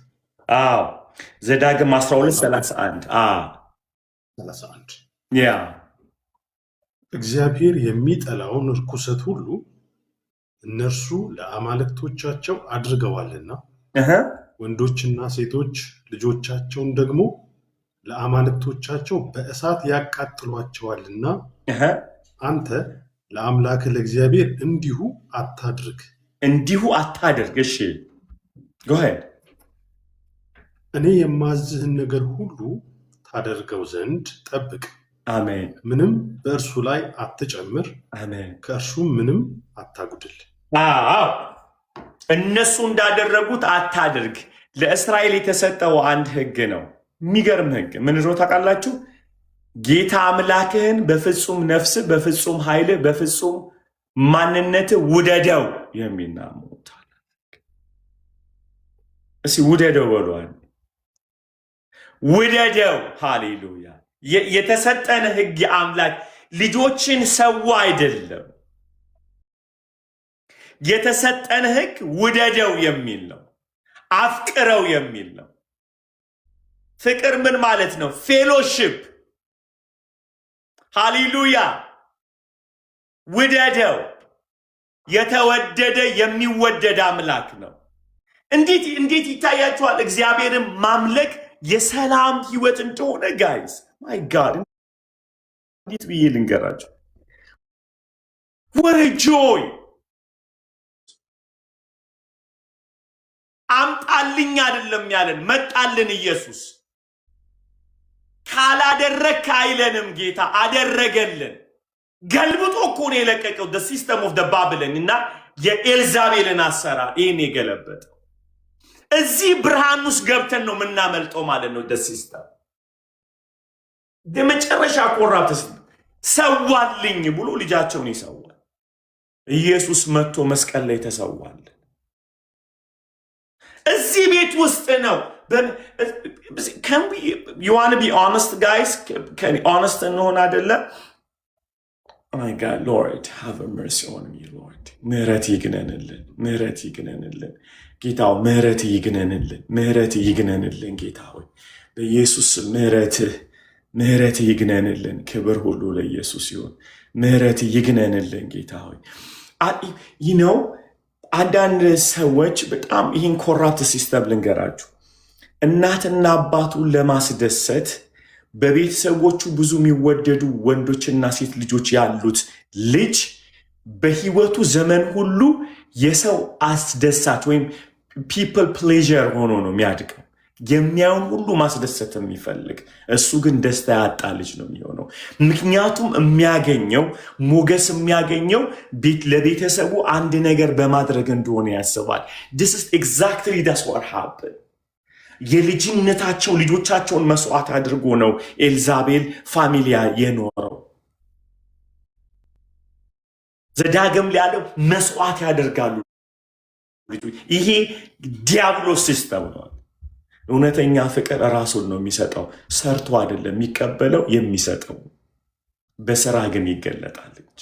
ዘዳግም 12:31 31 እግዚአብሔር የሚጠላውን ርኩሰት ሁሉ እነርሱ ለአማልክቶቻቸው አድርገዋልና ወንዶችና ሴቶች ልጆቻቸውን ደግሞ ለአማልክቶቻቸው በእሳት ያቃጥሏቸዋልና አንተ ለአምላክ ለእግዚአብሔር እንዲሁ አታድርግ። እሺ ጎሄድ። እኔ የማዝህን ነገር ሁሉ ታደርገው ዘንድ ጠብቅ። አሜን። ምንም በእርሱ ላይ አትጨምር፣ ከእርሱም ምንም አታጉድል። እነሱ እንዳደረጉት አታድርግ። ለእስራኤል የተሰጠው አንድ ህግ ነው። የሚገርም ህግ ምን ነው ታውቃላችሁ? ጌታ አምላክህን በፍጹም ነፍስ፣ በፍጹም ኃይል፣ በፍጹም ማንነት ውደደው የሚል ነው። እስኪ ውደደው በሏል። ውደደው። ሃሌሉያ። የተሰጠን ህግ የአምላክ ልጆችን ሰው አይደለም። የተሰጠን ህግ ውደደው የሚል ነው። አፍቅረው የሚል ነው። ፍቅር ምን ማለት ነው? ፌሎሺፕ። ሃሌሉያ። ውደደው። የተወደደ የሚወደድ አምላክ ነው። እንዴት ይታያችኋል? እግዚአብሔርን ማምለክ የሰላም ህይወት እንደሆነ ጋይስ፣ ማይ ጋድ እንዴት ብዬ ልንገራቸው? ወረ ጆይ አምጣልኝ አይደለም ያለን፣ መጣልን ኢየሱስ። ካላደረግክ አይለንም ጌታ፣ አደረገልን። ገልብጦ እኮ ነው የለቀቀው ሲስተም ኦፍ ባብልን እና የኤልዛቤልን አሰራር ይህን የገለበጠ። እዚህ ብርሃን ውስጥ ገብተን ነው የምናመልጠው ማለት ነው። ሲስተም የመጨረሻ ኮራፕት ሰዋልኝ ብሎ ልጃቸውን ይሰዋል። ኢየሱስ መጥቶ መስቀል ላይ ተሰዋል። እዚህ ቤት ውስጥ ነው። you want to be honest guys? honest እንሆን አይደለም? Oh my God, Lord, have mercy on me, Lord. ምህረት ይግነንልን፣ ምህረት ይግነንልን ጌታው፣ ምህረት ይግነንልን፣ ምህረት ይግነንልን ጌታ ሆይ በኢየሱስ ምህረት ይግነንልን። ክብር ሁሉ ለኢየሱስ ይሁን። ምህረት ይግነንልን ጌታ ሆይ ነው አንዳንድ ሰዎች በጣም ይህን ኮራፕት ሲስተም ልንገራችሁ፣ እናትና አባቱን ለማስደሰት በቤተሰቦቹ ብዙ የሚወደዱ ወንዶችና ሴት ልጆች ያሉት ልጅ በህይወቱ ዘመን ሁሉ የሰው አስደሳች ወይም ፒፕል ፕሌዠር ሆኖ ነው የሚያድገው። የሚያውን ሁሉ ማስደሰት የሚፈልግ እሱ ግን ደስታ ያጣ ልጅ ነው የሚሆነው። ምክንያቱም የሚያገኘው ሞገስ የሚያገኘው ለቤተሰቡ አንድ ነገር በማድረግ እንደሆነ ያስባል። this is exactly that's what happened። የልጅነታቸው ልጆቻቸውን መስዋዕት አድርጎ ነው ኤልዛቤል ፋሚሊያ የኖረው። ዘዳግም ላይ ያለው መስዋዕት ያደርጋሉ። ይሄ ዲያብሎስ ሲስተም ነው። እውነተኛ ፍቅር ራሱን ነው የሚሰጠው፣ ሰርቶ አይደለም የሚቀበለው የሚሰጠው፣ በስራ ግን ይገለጣል እንጂ።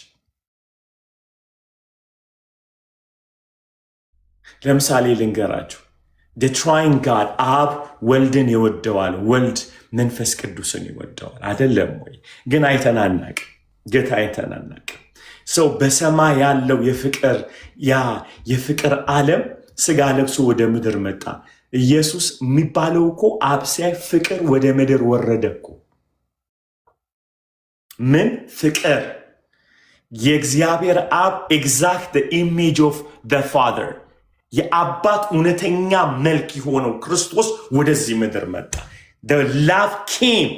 ለምሳሌ ልንገራችሁ፣ the trying God አብ ወልድን ይወደዋል፣ ወልድ መንፈስ ቅዱስን ይወደዋል አይደለም ወይ? ግን አይተናናቅ ጌታ አይተናናቅ። ሰው በሰማይ ያለው የፍቅር ዓለም ስጋ ለብሶ ወደ ምድር መጣ። ኢየሱስ የሚባለው እኮ አብ ሲያይ ፍቅር ወደ ምድር ወረደ እኮ። ምን ፍቅር? የእግዚአብሔር አብ ኤግዛክት ኢሜጅ ኦፍ ዘ ፋዘር፣ የአባት እውነተኛ መልክ የሆነው ክርስቶስ ወደዚህ ምድር መጣ። the love came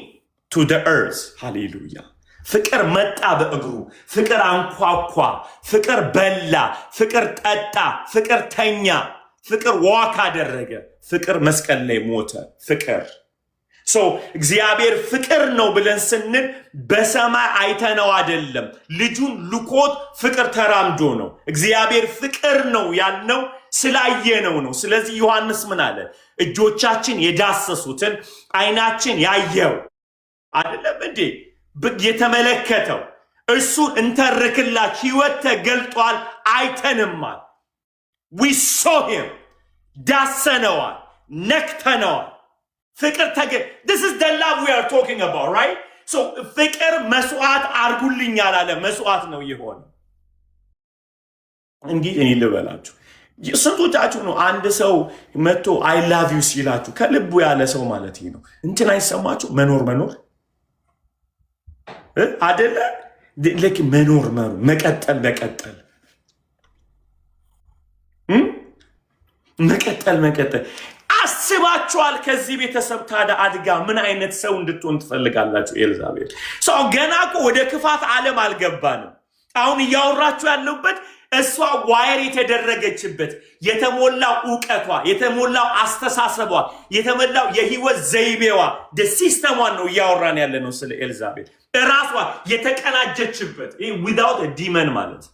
to the earth። ሃሌሉያ። ፍቅር መጣ በእግሩ፣ ፍቅር አንኳኳ፣ ፍቅር በላ፣ ፍቅር ጠጣ፣ ፍቅር ተኛ፣ ፍቅር ዋክ አደረገ፣ ፍቅር መስቀል ላይ ሞተ። ፍቅር እግዚአብሔር ፍቅር ነው ብለን ስንል በሰማይ አይተነው አይደለም፣ ልጁን ልኮት ፍቅር ተራምዶ ነው። እግዚአብሔር ፍቅር ነው ያልነው ስላየነው ነው። ስለዚህ ዮሐንስ ምን አለ? እጆቻችን የዳሰሱትን አይናችን ያየው አይደለም እንዴ የተመለከተው እሱን እንተርክላች ህይወት ተገልጧል፣ አይተንማል። we saw him፣ ዳሰነዋል፣ ነክተነዋል። ፍቅር this is the love we are talking about, right? so ፍቅር መስዋዕት አርጉልኛል አለ። መስዋዕት ነው የሆነ። እንግዲህ እኔ ልበላችሁ፣ ስንቶቻችሁ ነው አንድ ሰው መጥቶ አይ ላቭ ዩ ሲላችሁ ከልቡ ያለ ሰው ማለት ነው እንትን አይሰማችሁ? መኖር አደለ? ልክ መኖር መቀጠል አስባችኋል? ከዚህ ቤተሰብ ታዲያ አድጋ ምን አይነት ሰው እንድትሆን ትፈልጋላችሁ? ኤልዛቤል ሰው ገና እኮ ወደ ክፋት ዓለም አልገባንም። አሁን እያወራችሁ ያለበት እሷ ዋየር የተደረገችበት የተሞላው ዕውቀቷ፣ የተሞላው አስተሳሰቧ፣ የተሞላው የህይወት ዘይቤዋ ሲስተሟን ነው እያወራን ያለ ነው ስለ ኤልዛቤል። እራሷ የተቀናጀችበት ዊዛውት ዲመን ማለት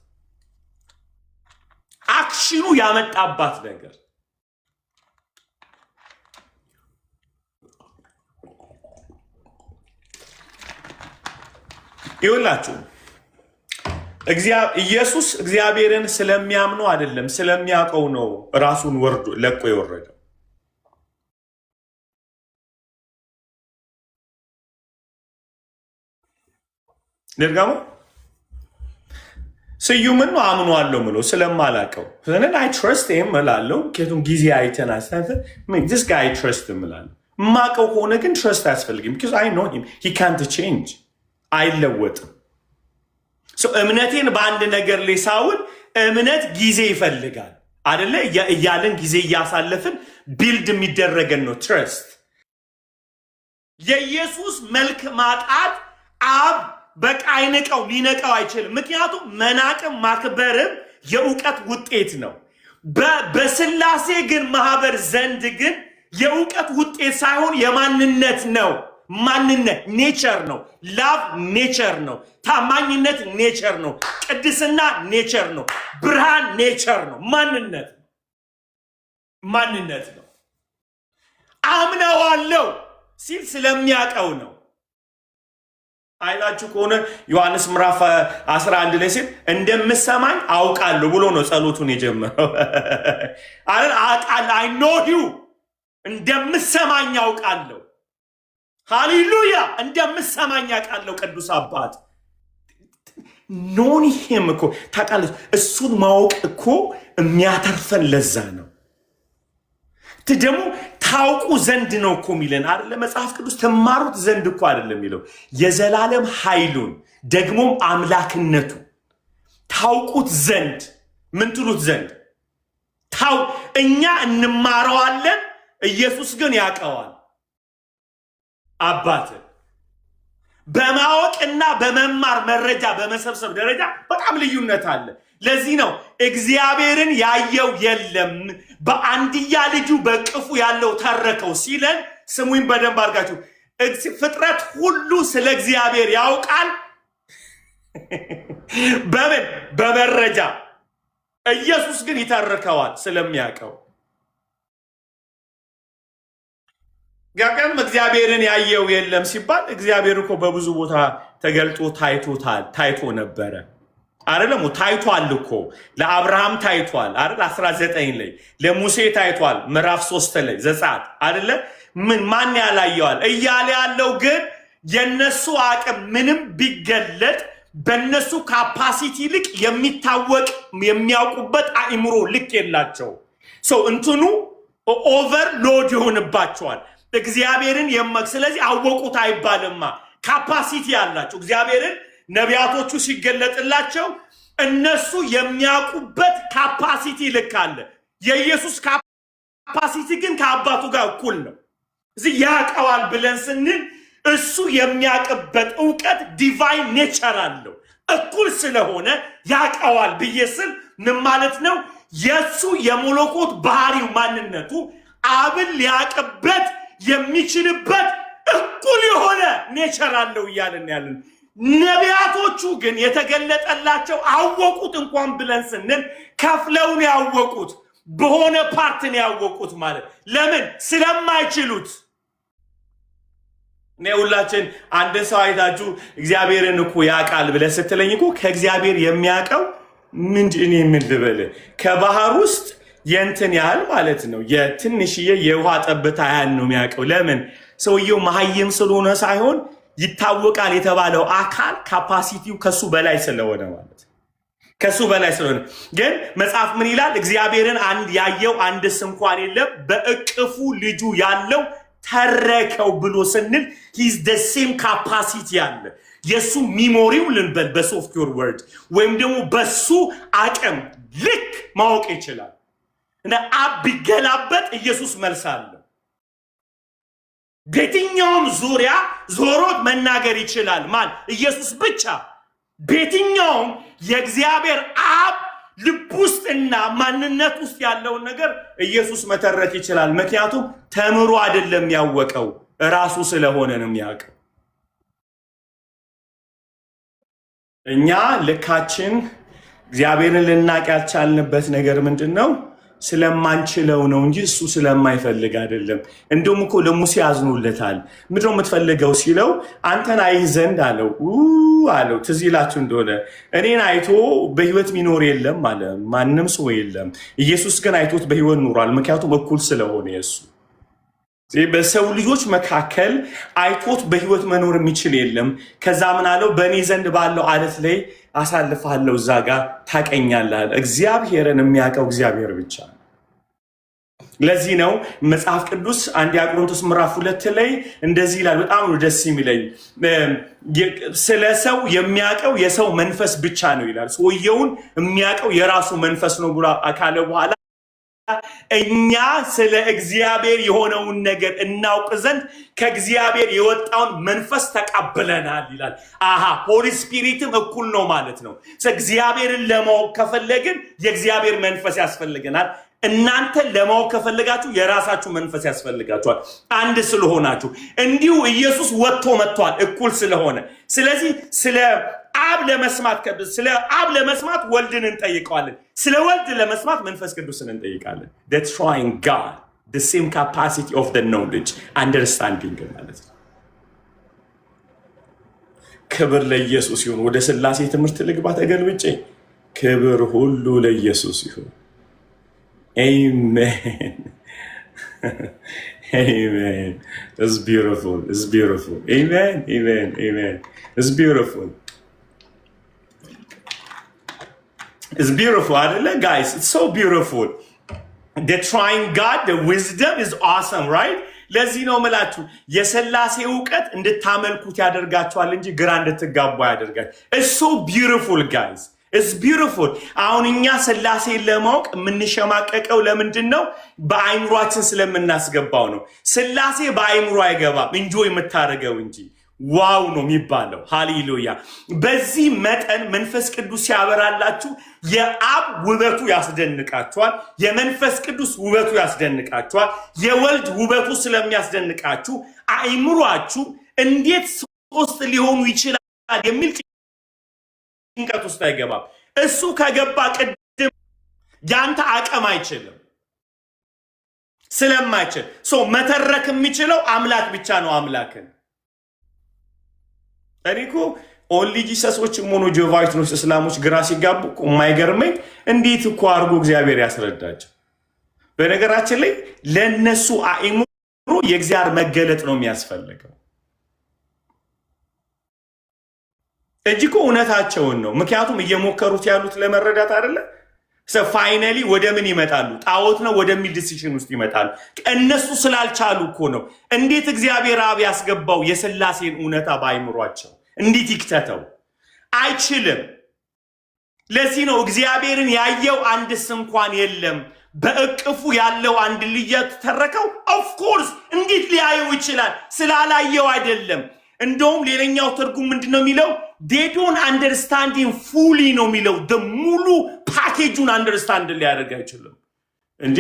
አክሽኑ ያመጣባት ነገር ይኸውላችሁ። ኢየሱስ እግዚአብሔርን ስለሚያምኑ አይደለም ስለሚያውቀው ነው ራሱን ወርዶ ለቆ የወረደው። ደርጋሙ ስዩምን ነው አምኗለሁ ምሎ ስለማላቀው ስለዚህ አይ ትረስት ሂም እላለሁ። ከቱም ጊዜ አይተና ሳይፈ this guy I trust him እላለሁ። ማቀው ከሆነ ግን ትረስት አያስፈልግም because I know him, he can't change፣ አይለወጥም። እምነቴን በአንድ ነገር ላይ ሳውል እምነት ጊዜ ይፈልጋል አይደለ? እያለን ጊዜ እያሳለፍን ቢልድ የሚደረገን ነው ትረስት። የኢየሱስ መልክ ማጣት አብ በቃ አይነቀው ሊነቀው አይችልም። ምክንያቱም መናቅም ማክበርም የእውቀት ውጤት ነው። በስላሴ ግን ማህበር ዘንድ ግን የእውቀት ውጤት ሳይሆን የማንነት ነው። ማንነት ኔቸር ነው። ላቭ ኔቸር ነው። ታማኝነት ኔቸር ነው። ቅድስና ኔቸር ነው። ብርሃን ኔቸር ነው። ማንነት ነው። አምነዋለሁ ሲል ስለሚያውቀው ነው። አይላችሁ ከሆነ ዮሐንስ ምዕራፍ 11 ላይ ሲል እንደምሰማኝ አውቃለሁ ብሎ ነው ጸሎቱን የጀመረው። አውቃለሁ አይ ኖ ዩ እንደምሰማኝ አውቃለሁ። ሃሌሉያ እንደምሰማኝ አውቃለሁ ቅዱስ አባት። ኖን ሂም እኮ ታውቃለች። እሱን ማወቅ እኮ የሚያተርፈን ለዛ ነው። ደግሞ ታውቁ ዘንድ ነው እኮ የሚለን አይደለ? መጽሐፍ ቅዱስ ትማሩት ዘንድ እኮ አይደለም የሚለው፣ የዘላለም ኃይሉን ደግሞም አምላክነቱ ታውቁት ዘንድ ምን ትሉት ዘንድ እኛ እንማረዋለን፣ ኢየሱስ ግን ያውቀዋል። አባት በማወቅና በመማር መረጃ በመሰብሰብ ደረጃ በጣም ልዩነት አለ። ለዚህ ነው እግዚአብሔርን ያየው የለም በአንድያ ልጁ በቅፉ ያለው ተረከው ሲለን፣ ስሙኝ በደንብ አድርጋችሁ፣ ፍጥረት ሁሉ ስለ እግዚአብሔር ያውቃል። በምን? በመረጃ። ኢየሱስ ግን ይተርከዋል ስለሚያውቀው። ጋቀም እግዚአብሔርን ያየው የለም ሲባል እግዚአብሔር እኮ በብዙ ቦታ ተገልጦ ታይቶ ነበረ አይደለም? ታይቷል እኮ ለአብርሃም ታይቷል አይደል? 19 ላይ ለሙሴ ታይቷል፣ ምዕራፍ 3 ላይ ዘጸአት አይደለ? ማን ያላየዋል እያለ ያለው ግን የነሱ አቅም ምንም ቢገለጥ በነሱ ካፓሲቲ ልክ የሚታወቅ የሚያውቁበት አእምሮ ልክ የላቸው። እንትኑ ኦቨርሎድ ይሆንባቸዋል እግዚአብሔርን ስለዚህ አወቁት አይባልማ። ካፓሲቲ ያላቸው እግዚአብሔርን ነቢያቶቹ ሲገለጥላቸው እነሱ የሚያውቁበት ካፓሲቲ ልክ አለ። የኢየሱስ ካፓሲቲ ግን ከአባቱ ጋር እኩል ነው። እዚህ ያውቀዋል ብለን ስንል እሱ የሚያውቅበት እውቀት ዲቫይን ኔቸር አለው። እኩል ስለሆነ ያውቀዋል ብዬ ስል ምን ማለት ነው? የሱ የመለኮት ባህሪው ማንነቱ አብን ሊያውቅበት የሚችልበት እኩል የሆነ ኔቸር አለው እያለን ያለን። ነቢያቶቹ ግን የተገለጠላቸው አወቁት እንኳን ብለን ስንል ከፍለውን ያወቁት በሆነ ፓርትን ያወቁት ማለት ለምን? ስለማይችሉት። እኔ ሁላችን አንድ ሰው አይታችሁ እግዚአብሔርን እኮ ያውቃል ብለህ ስትለኝ እኮ ከእግዚአብሔር የሚያውቀው እኔ ምን ልበል ከባህር ውስጥ የእንትን ያህል ማለት ነው፣ የትንሽዬ የውሃ ጠብታ ያህል ነው የሚያውቀው። ለምን? ሰውየው መሀይም ስለሆነ ሳይሆን ይታወቃል የተባለው አካል ካፓሲቲው ከሱ በላይ ስለሆነ ማለት ከሱ በላይ ስለሆነ። ግን መጽሐፍ ምን ይላል? እግዚአብሔርን ያየው አንድስ እንኳን የለም፣ በእቅፉ ልጁ ያለው ተረከው ብሎ ስንል ሂዝ ደ ሴም ካፓሲቲ ያለ የሱ ሚሞሪው ልንበል በሶፍትዌር ወርድ ወይም ደግሞ በሱ አቅም ልክ ማወቅ ይችላል። እና አብ ቢገላበጥ ኢየሱስ መልስ አለው። በየትኛውም ዙሪያ ዞሮት መናገር ይችላል። ማን? ኢየሱስ ብቻ። በየትኛውም የእግዚአብሔር አብ ልብ ውስጥና ማንነት ውስጥ ያለውን ነገር ኢየሱስ መተረክ ይችላል። ምክንያቱም ተምሮ አይደለም ያወቀው፣ ራሱ ስለሆነ ነው የሚያውቀው። እኛ ልካችን እግዚአብሔርን ልናቅ ያልቻልንበት ነገር ምንድን ነው? ስለማንችለው ነው እንጂ እሱ ስለማይፈልግ አይደለም። እንደውም እኮ ለሙሴ አዝኖለታል። ምንድነው የምትፈልገው ሲለው አንተን አይህ ዘንድ አለው አለው። ትዝ ይላችሁ እንደሆነ እኔን አይቶ በህይወት ሚኖር የለም አለ። ማንም ሰው የለም። ኢየሱስ ግን አይቶት በህይወት ኑሯል። ምክንያቱም እኩል ስለሆነ የሱ በሰው ልጆች መካከል አይቶት በህይወት መኖር የሚችል የለም። ከዛ ምን አለው? በእኔ ዘንድ ባለው አለት ላይ አሳልፋለሁ፣ እዛ ጋር ታቀኛለህ። እግዚአብሔርን የሚያውቀው እግዚአብሔር ብቻ ነው። ለዚህ ነው መጽሐፍ ቅዱስ አንደኛ ቆሮንቶስ ምዕራፍ 2 ላይ እንደዚህ ይላል። በጣም ደስ የሚለኝ ስለ ሰው የሚያውቀው የሰው መንፈስ ብቻ ነው ይላል። ሰውየውን የሚያውቀው የራሱ መንፈስ ነው ብሎ ካለ በኋላ እኛ ስለ እግዚአብሔር የሆነውን ነገር እናውቅ ዘንድ ከእግዚአብሔር የወጣውን መንፈስ ተቀብለናል ይላል። ሆሊ ስፒሪትም እኩል ነው ማለት ነው። እግዚአብሔርን ለማወቅ ከፈለግን የእግዚአብሔር መንፈስ ያስፈልገናል። እናንተ ለማወቅ ከፈለጋችሁ የራሳችሁ መንፈስ ያስፈልጋችኋል፣ አንድ ስለሆናችሁ። እንዲሁ ኢየሱስ ወጥቶ መጥቷል እኩል ስለሆነ። ስለዚህ ስለ አብ ለመስማት ወልድን እንጠይቀዋለን፣ ስለ ወልድ ለመስማት መንፈስ ቅዱስን እንጠይቃለን። the trying God, the same capacity of the knowledge, understanding ማለት ነው። ክብር ለኢየሱስ ይሁን። ወደ ሥላሴ ትምህርት ልግባ ተገልብጬ። ክብር ሁሉ ለኢየሱስ ይሁን። Amen. Amen. It's beautiful. It's beautiful. Amen. Amen. Amen. It's beautiful. It's beautiful, አይደለ guys? It's so beautiful. The trying God, the wisdom is awesome, right? ለዚህ ነው መላችሁ የሥላሴ ዕውቀት እንድታመልኩት ያደርጋችኋል እንጂ ግራ እንድትጋቡ ያደርጋል። It's so beautiful, guys. It's beautiful. አሁን እኛ ሥላሴን ለማወቅ የምንሸማቀቀው ለምንድን ነው? በአይምሯችን ስለምናስገባው ነው። ሥላሴ በአይምሮ አይገባም፣ እንጆይ የምታደርገው እንጂ ዋው ነው የሚባለው። ሃሌሉያ። በዚህ መጠን መንፈስ ቅዱስ ሲያበራላችሁ የአብ ውበቱ ያስደንቃችኋል፣ የመንፈስ ቅዱስ ውበቱ ያስደንቃችኋል። የወልድ ውበቱ ስለሚያስደንቃችሁ አእምሯችሁ እንዴት ሶስት ሊሆኑ ይችላል የሚል ጭንቀት ውስጥ አይገባም። እሱ ከገባ ቅድም ያንተ አቅም አይችልም፣ ስለማይችል መተረክ የሚችለው አምላክ ብቻ ነው። አምላክን እኔ እኮ ኦንሊ ጂሰሶች ሆኖ ጆቫይትኖች እስላሞች ግራ ሲጋቡ የማይገርመኝ እንዴት እኮ አድርጎ እግዚአብሔር ያስረዳቸው። በነገራችን ላይ ለነሱ አእምሮ የእግዚአብሔር መገለጥ ነው የሚያስፈልገው እንጂ እኮ እውነታቸውን ነው። ምክንያቱም እየሞከሩት ያሉት ለመረዳት አይደለ። ፋይናሊ ወደ ምን ይመጣሉ? ጣዖት ነው ወደሚል ዲሲሽን ውስጥ ይመጣሉ። እነሱ ስላልቻሉ እኮ ነው። እንዴት እግዚአብሔር አብ ያስገባው የሥላሴን እውነታ በአይምሯቸው እንዴት ይክተተው? አይችልም። ለዚህ ነው እግዚአብሔርን ያየው አንድስ እንኳን የለም፣ በእቅፉ ያለው አንድ ልጅ ተረከው። ኦፍኮርስ እንዴት ሊያየው ይችላል? ስላላየው አይደለም። እንደውም ሌላኛው ትርጉም ምንድነው የሚለው? they don't understand him fully ነው የሚለው። ሙሉ ፓኬጁን አንደርስታንድ ሊያደርግ አይችልም እንዴ።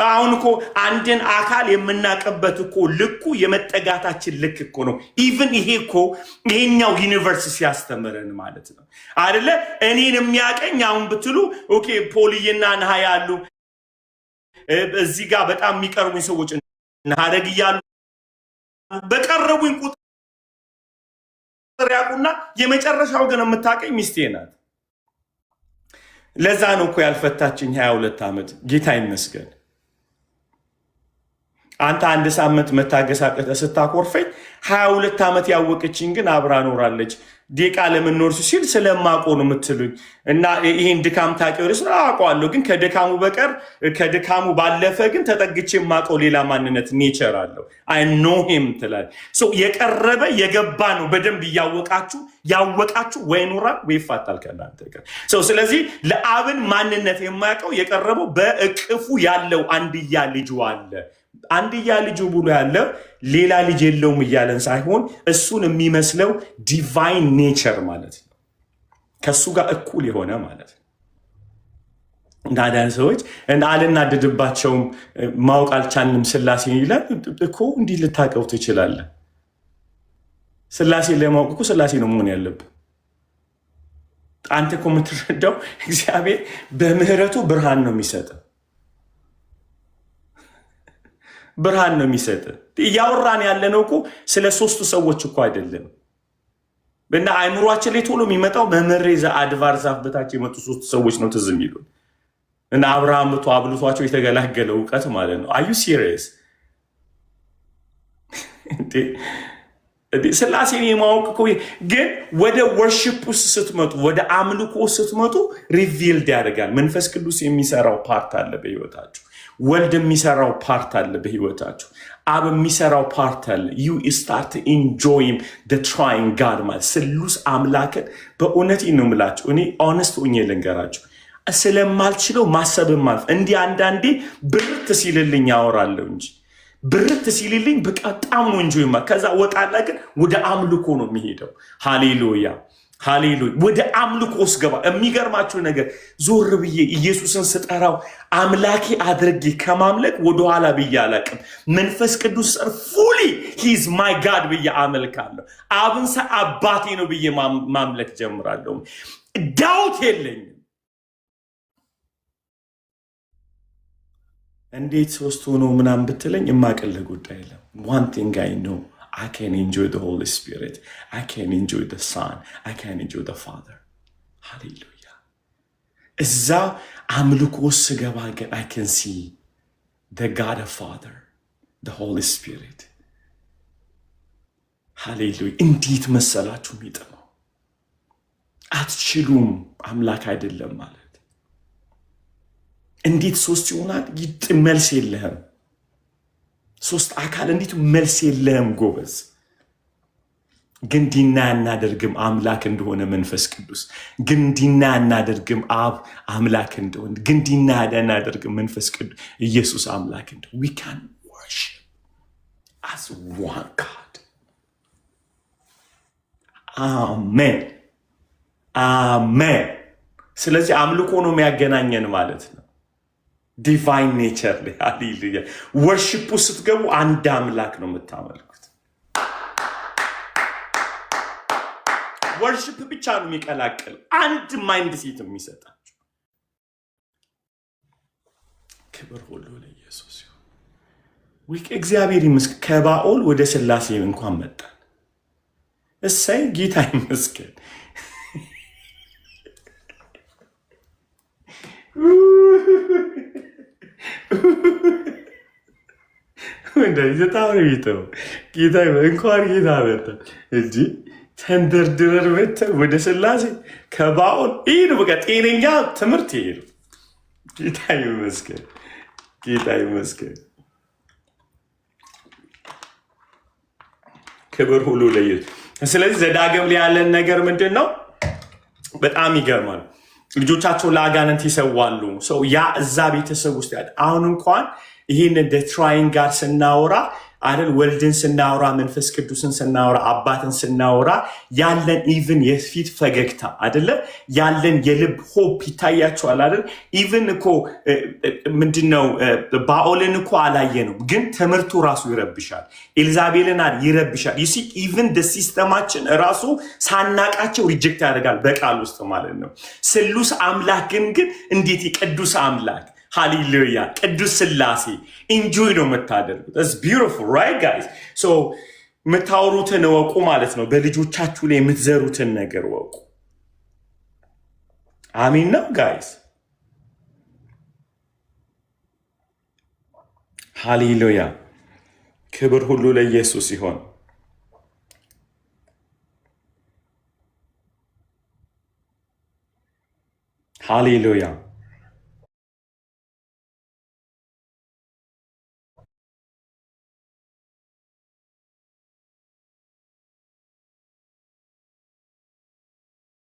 አሁን እኮ አንድን አካል የምናቀበት እኮ ልኩ የመጠጋታችን ልክ እኮ ነው። ኢቭን ይሄ እኮ ይሄኛው ዩኒቨርስ ሲያስተምረን ማለት ነው አይደለ? እኔን የሚያቀኝ አሁን ብትሉ ኦኬ ፖሊና ነሃ ያሉ እዚህ ጋር በጣም የሚቀርቡኝ ሰዎች ነሃደግ ይያሉ በቀረቡኝ ቁጥር ያቁና የመጨረሻው ግን የምታቀኝ ሚስቴ ናት። ለዛ ነው እኮ ያልፈታችኝ 22 ዓመት። ጌታ ይመስገን። አንተ አንድ ሳምንት መታገስ አቅተህ ስታኮርፈኝ 22 ዓመት ያወቀችኝ ግን አብራ ኖራለች። ዴቃ ለምን ኖርሽ ሲል ስለማቆ ነው የምትሉኝ እና ይሄን ድካም ታውቂው ነው አውቀዋለሁ። ግን ከድካሙ በቀር ከድካሙ ባለፈ ግን ተጠግቼ የማውቀው ሌላ ማንነት ኔቸር አለው። አይ ኖ ሂም ትላል። የቀረበ የገባ ነው። በደንብ ያወቃችሁ ወይ ኖራል ወይ ይፋታል ከእናንተ ጋር። ስለዚህ ለአብን ማንነት የማያውቀው የቀረበው በእቅፉ ያለው አንድያ ልጁ አለ። አንድያ ልጁ ብሎ ያለው ሌላ ልጅ የለውም እያለን ሳይሆን እሱን የሚመስለው ዲቫይን ኔቸር ማለት ነው። ከሱ ጋር እኩል የሆነ ማለት ነው። እንዳዳን ሰዎች አልናደድባቸውም። ማወቅ አልቻልንም ሥላሴ ይላል እኮ። እንዲህ ልታቀው ትችላለህ። ሥላሴ ለማወቅ እኮ ሥላሴ ነው መሆን ያለብህ። አንተ እኮ የምትረዳው እግዚአብሔር በምህረቱ ብርሃን ነው የሚሰጥህ። ብርሃን ነው የሚሰጥ። እያወራን ያለነው እኮ ስለ ሶስቱ ሰዎች እኮ አይደለም። እና አይምሯችን ላይ ቶሎ የሚመጣው መመሬ ዘአድባር ዛፍ በታች የመጡ ሶስቱ ሰዎች ነው ትዝ የሚሉን። እና አብርሃም መቶ አብልቷቸው የተገላገለ እውቀት ማለት ነው። አዩ ሲሪየስ? ሥላሴን የማወቅ እኮ ግን ወደ ወርሺፕ ውስጥ ስትመጡ፣ ወደ አምልኮ ስትመጡ ሪቪልድ ያደርጋል። መንፈስ ቅዱስ የሚሰራው ፓርት አለ በህይወታችሁ። ወልድ የሚሰራው ፓርት አለ በህይወታችሁ። አብ የሚሰራው ፓርት አለ። ዩ ስታርት ኢንጆይም ደ ትራይንግ ጋድ ማለት ስሉስ አምላክን በእውነት ነው የምላችሁ። እኔ ኦነስት ሆኜ ልንገራችሁ ስለማልችለው ማሰብም አልፍ እንዲህ አንዳንዴ ብርት ሲልልኝ ያወራለሁ እንጂ ብርት ሲልልኝ በጣም ነው እንጂ ከዛ ወጣላ ግን ወደ አምልኮ ነው የሚሄደው። ሃሌሉያ ሃሌሉያ። ወደ አምልኮ ውስጥ ገባ። የሚገርማችሁ ነገር ዞር ብዬ ኢየሱስን ስጠራው አምላኬ አድርጌ ከማምለክ ወደኋላ ብዬ አላቅም። መንፈስ ቅዱስ ፉሊ ሂዝ ማይ ጋድ ብዬ አመልካለሁ። አብን አባቴ ነው ብዬ ማምለክ ጀምራለሁ። ዳውት የለኝም። እንዴት ሶስት ሆኖ ምናምን ብትለኝ የማቀልህ ጉዳይ የለም። one thing I know, I can enjoy the Holy Spirit. I can enjoy the Son. I can enjoy the Father. Hallelujah. እዛ አምልኮ ስገባ ግን I can see the God of Father, the Holy Spirit. Hallelujah. እንዴት መሰላችሁ የሚጥመው? አትችሉም አምላክ አይደለም ማለት እንዴት ሶስት ይሆናል? መልስ የለህም። ሶስት አካል እንዴት መልስ የለህም ጎበዝ። ግን ዲና አናደርግም አምላክ እንደሆነ መንፈስ ቅዱስ፣ ግን ዲና አናደርግም አብ አምላክ እንደሆነ፣ ግን ዲና አናደርግም መንፈስ ቅዱስ ኢየሱስ አምላክ እንደሆነ። we can worship as one God. አሜን አሜን። ስለዚህ አምልኮ ነው የሚያገናኘን ማለት ነው። ዲቫይን ኔቸር ላይ ሃሌሉያ። ወርሺፑ ስትገቡ አንድ አምላክ ነው የምታመልኩት። ወርሺፕ ብቻ ነው የሚቀላቀል፣ አንድ ማይንድ ሴት የሚሰጣችሁ። ክብር ሁሉ ለኢየሱስ ይሁን። እግዚአብሔር ይመስገን። ከባኦል ወደ ሥላሴ እንኳን መጣን። እሰይ ጌታ ይመስገን። እንደዚህ ታውሪው ጌታ እንኳን ጌታ መጣ እንጂ ተንደርድረን መተን ወደ ሥላሴ ከባኦል። ይህ ነው በቃ ጤነኛ ትምህርት። ይሄ ነው። ጌታ ይመስገን፣ ጌታ ይመስገን። ክብር ሁሉ ለኢየሱስ። ስለዚህ ዘዳግም ላይ ያለን ነገር ምንድን ነው? በጣም ይገርማል። ልጆቻቸው ለአጋንንት ይሰዋሉ። ሰው ያ እዛ ቤተሰብ ውስጥ ያለ አሁን እንኳን ይህን እንደ ትራይን ጋር ስናወራ አይደል፣ ወልድን ስናወራ፣ መንፈስ ቅዱስን ስናወራ፣ አባትን ስናወራ ያለን ኢቭን የፊት ፈገግታ አይደለ፣ ያለን የልብ ሆፕ ይታያቸዋል አይደል። ኢቭን እኮ ምንድነው ባኦልን እኮ አላየነው፣ ግን ትምህርቱ ራሱ ይረብሻል። ኤልዛቤልን ይረብሻል። ይሲ ኢቭን ሲስተማችን ራሱ ሳናቃቸው ሪጀክት ያደርጋል በቃል ውስጥ ማለት ነው። ስሉስ አምላክ ግን እንዴት የቅዱስ አምላክ ሃሌሉያ፣ ቅዱስ ሥላሴ ኢንጆይ ነው የምታደርጉት። ስ ቢዩቲፉል ራይት ጋይስ። ሶ የምታወሩትን እወቁ ማለት ነው። በልጆቻችሁ ላይ የምትዘሩትን ነገር እወቁ። አሚን ነው ጋይስ። ሃሌሉያ፣ ክብር ሁሉ ለኢየሱስ ይሆን። ሃሌሉያ።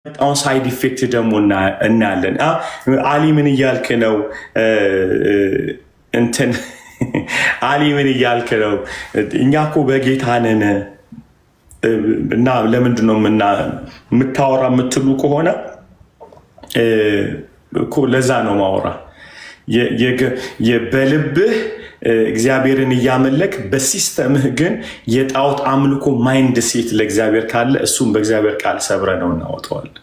ጣውን ሳይድ ኢፌክት ደግሞ እናያለን። አሊ ምን እያልክ ነው? እንትን አሊ ምን እያልክ ነው? እኛ እኮ በጌታ ነን እና ለምንድን ነው የምታወራ የምትሉ ከሆነ እኮ ለዛ ነው ማወራ። በልብህ እግዚአብሔርን እያመለክ በሲስተምህ ግን የጣዖት አምልኮ ማይንድ ሴት ለእግዚአብሔር ካለ እሱም በእግዚአብሔር ቃል ሰብረ ነው እናወጣዋለን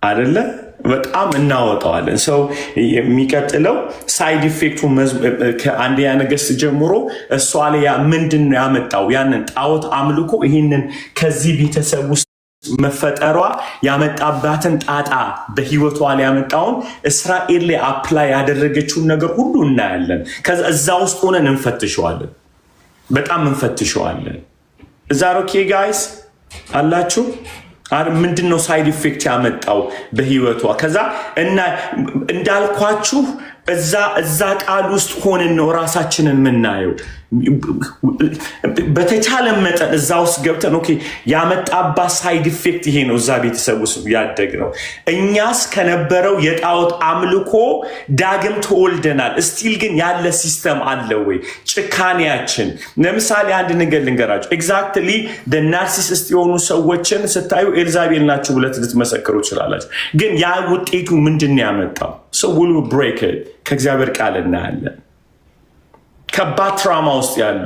አደለ? በጣም እናወጣዋለን። ሰው የሚቀጥለው ሳይድ ኢፌክቱ ከአንደኛ ነገሥት ጀምሮ እሷ ላይ ምንድን ነው ያመጣው? ያንን ጣዖት አምልኮ ይህንን ከዚህ ቤተሰብ ውስጥ መፈጠሯ ያመጣባትን ጣጣ በህይወቷ ላይ ያመጣውን እስራኤል ላይ አፕላይ ያደረገችውን ነገር ሁሉ እናያለን። ከዛ እዛ ውስጥ ሆነን እንፈትሸዋለን፣ በጣም እንፈትሸዋለን። እዛ ኦኬ ጋይስ አላችሁ? ምንድን ነው ሳይድ ኢፌክት ያመጣው በህይወቷ? ከዛ እና እንዳልኳችሁ እዛ ቃል ውስጥ ሆነን ነው ራሳችንን የምናየው። በተቻለ መጠን እዛ ውስጥ ገብተን ኦኬ ያመጣባት ሳይድ ኢፌክት ይሄ ነው። እዛ ቤተሰብ ውስጥ ያደግ ነው። እኛስ ከነበረው የጣዖት አምልኮ ዳግም ተወልደናል። እስቲል ግን ያለ ሲስተም አለ ወይ? ጭካኔያችን። ለምሳሌ አንድ ነገር ልንገራቸው። ኤግዛክትሊ ናርሲሲስት የሆኑ ሰዎችን ስታዩ ኤልዛቤል ናቸው ብለት ልትመሰክሩ ይችላላችሁ። ግን ያ ውጤቱ ምንድን ነው ያመጣው? ሰው ውሉ ብሬክ ከእግዚአብሔር ቃል እናያለን። ከባድ ትራማ ውስጥ ያሉ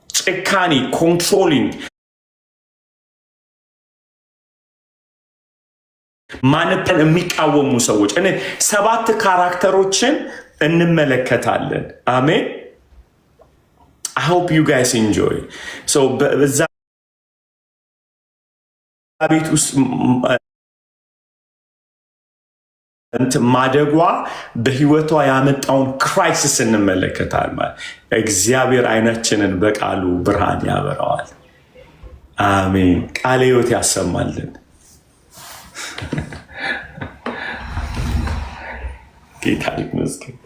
ጭካኔ፣ ኮንትሮሊንግ፣ ማንተን የሚቃወሙ ሰዎች 7 ካራክተሮችን እንመለከታለን። አሜን። I hope you guys enjoy. So በዛ ቤት ውስጥ ማደጓ በህይወቷ ያመጣውን ክራይሲስ እንመለከታለን። እግዚአብሔር አይናችንን በቃሉ ብርሃን ያበራዋል። አሜን። ቃለ ሕይወት ያሰማልን። ጌታ ይመስገን።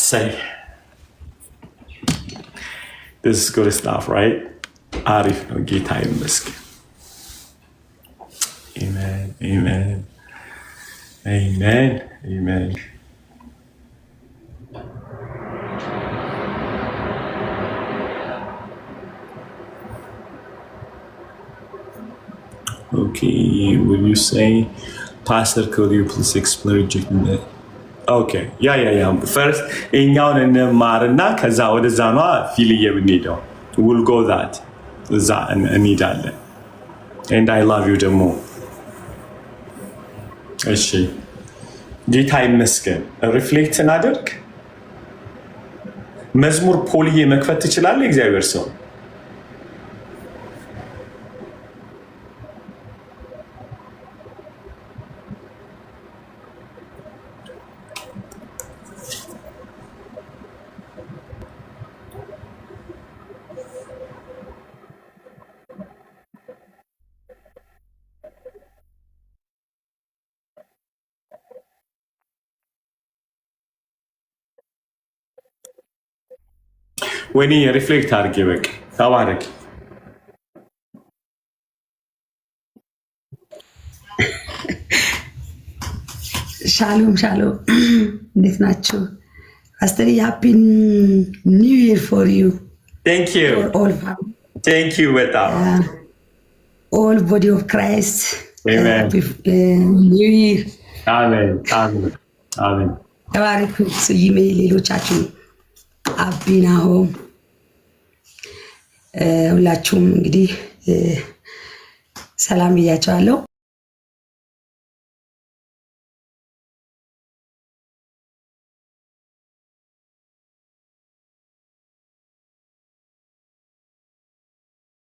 Say, this is good stuff, right? Arif no ጌታ ይመስገን። Amen, amen, amen, amen. Okay, will you say, Pastor, could you please explain that? Okay, yeah. First, እኛውን እንማርና ከዛ ወደዛ ነው ፊልዬ ብንሄደው. We'll go that. እዛ እንሄዳለን. And I love you ደግሞ. እሺ ጌታ ይመስገን። ሪፍሌክት እናድርግ። መዝሙር ፖልዬ መክፈት ትችላለህ? እግዚአብሔር ሰው ወይኔ ሪፍሌክት አድርጌ በቃ ተባረክ። ሻሎም እንዴት ናችሁ? ፓስተር ሃፒ ኒው ይር ፎር ዩ። ቴንክ ዩ በጣም ኦል ቦዲ ኦፍ ክራይስት ኒው ይር። አሜን። ተባረኩ። ስይሜ ሌሎቻችሁ አቢናሆም ሁላችሁም እንግዲህ ሰላም ብያቸዋለሁ።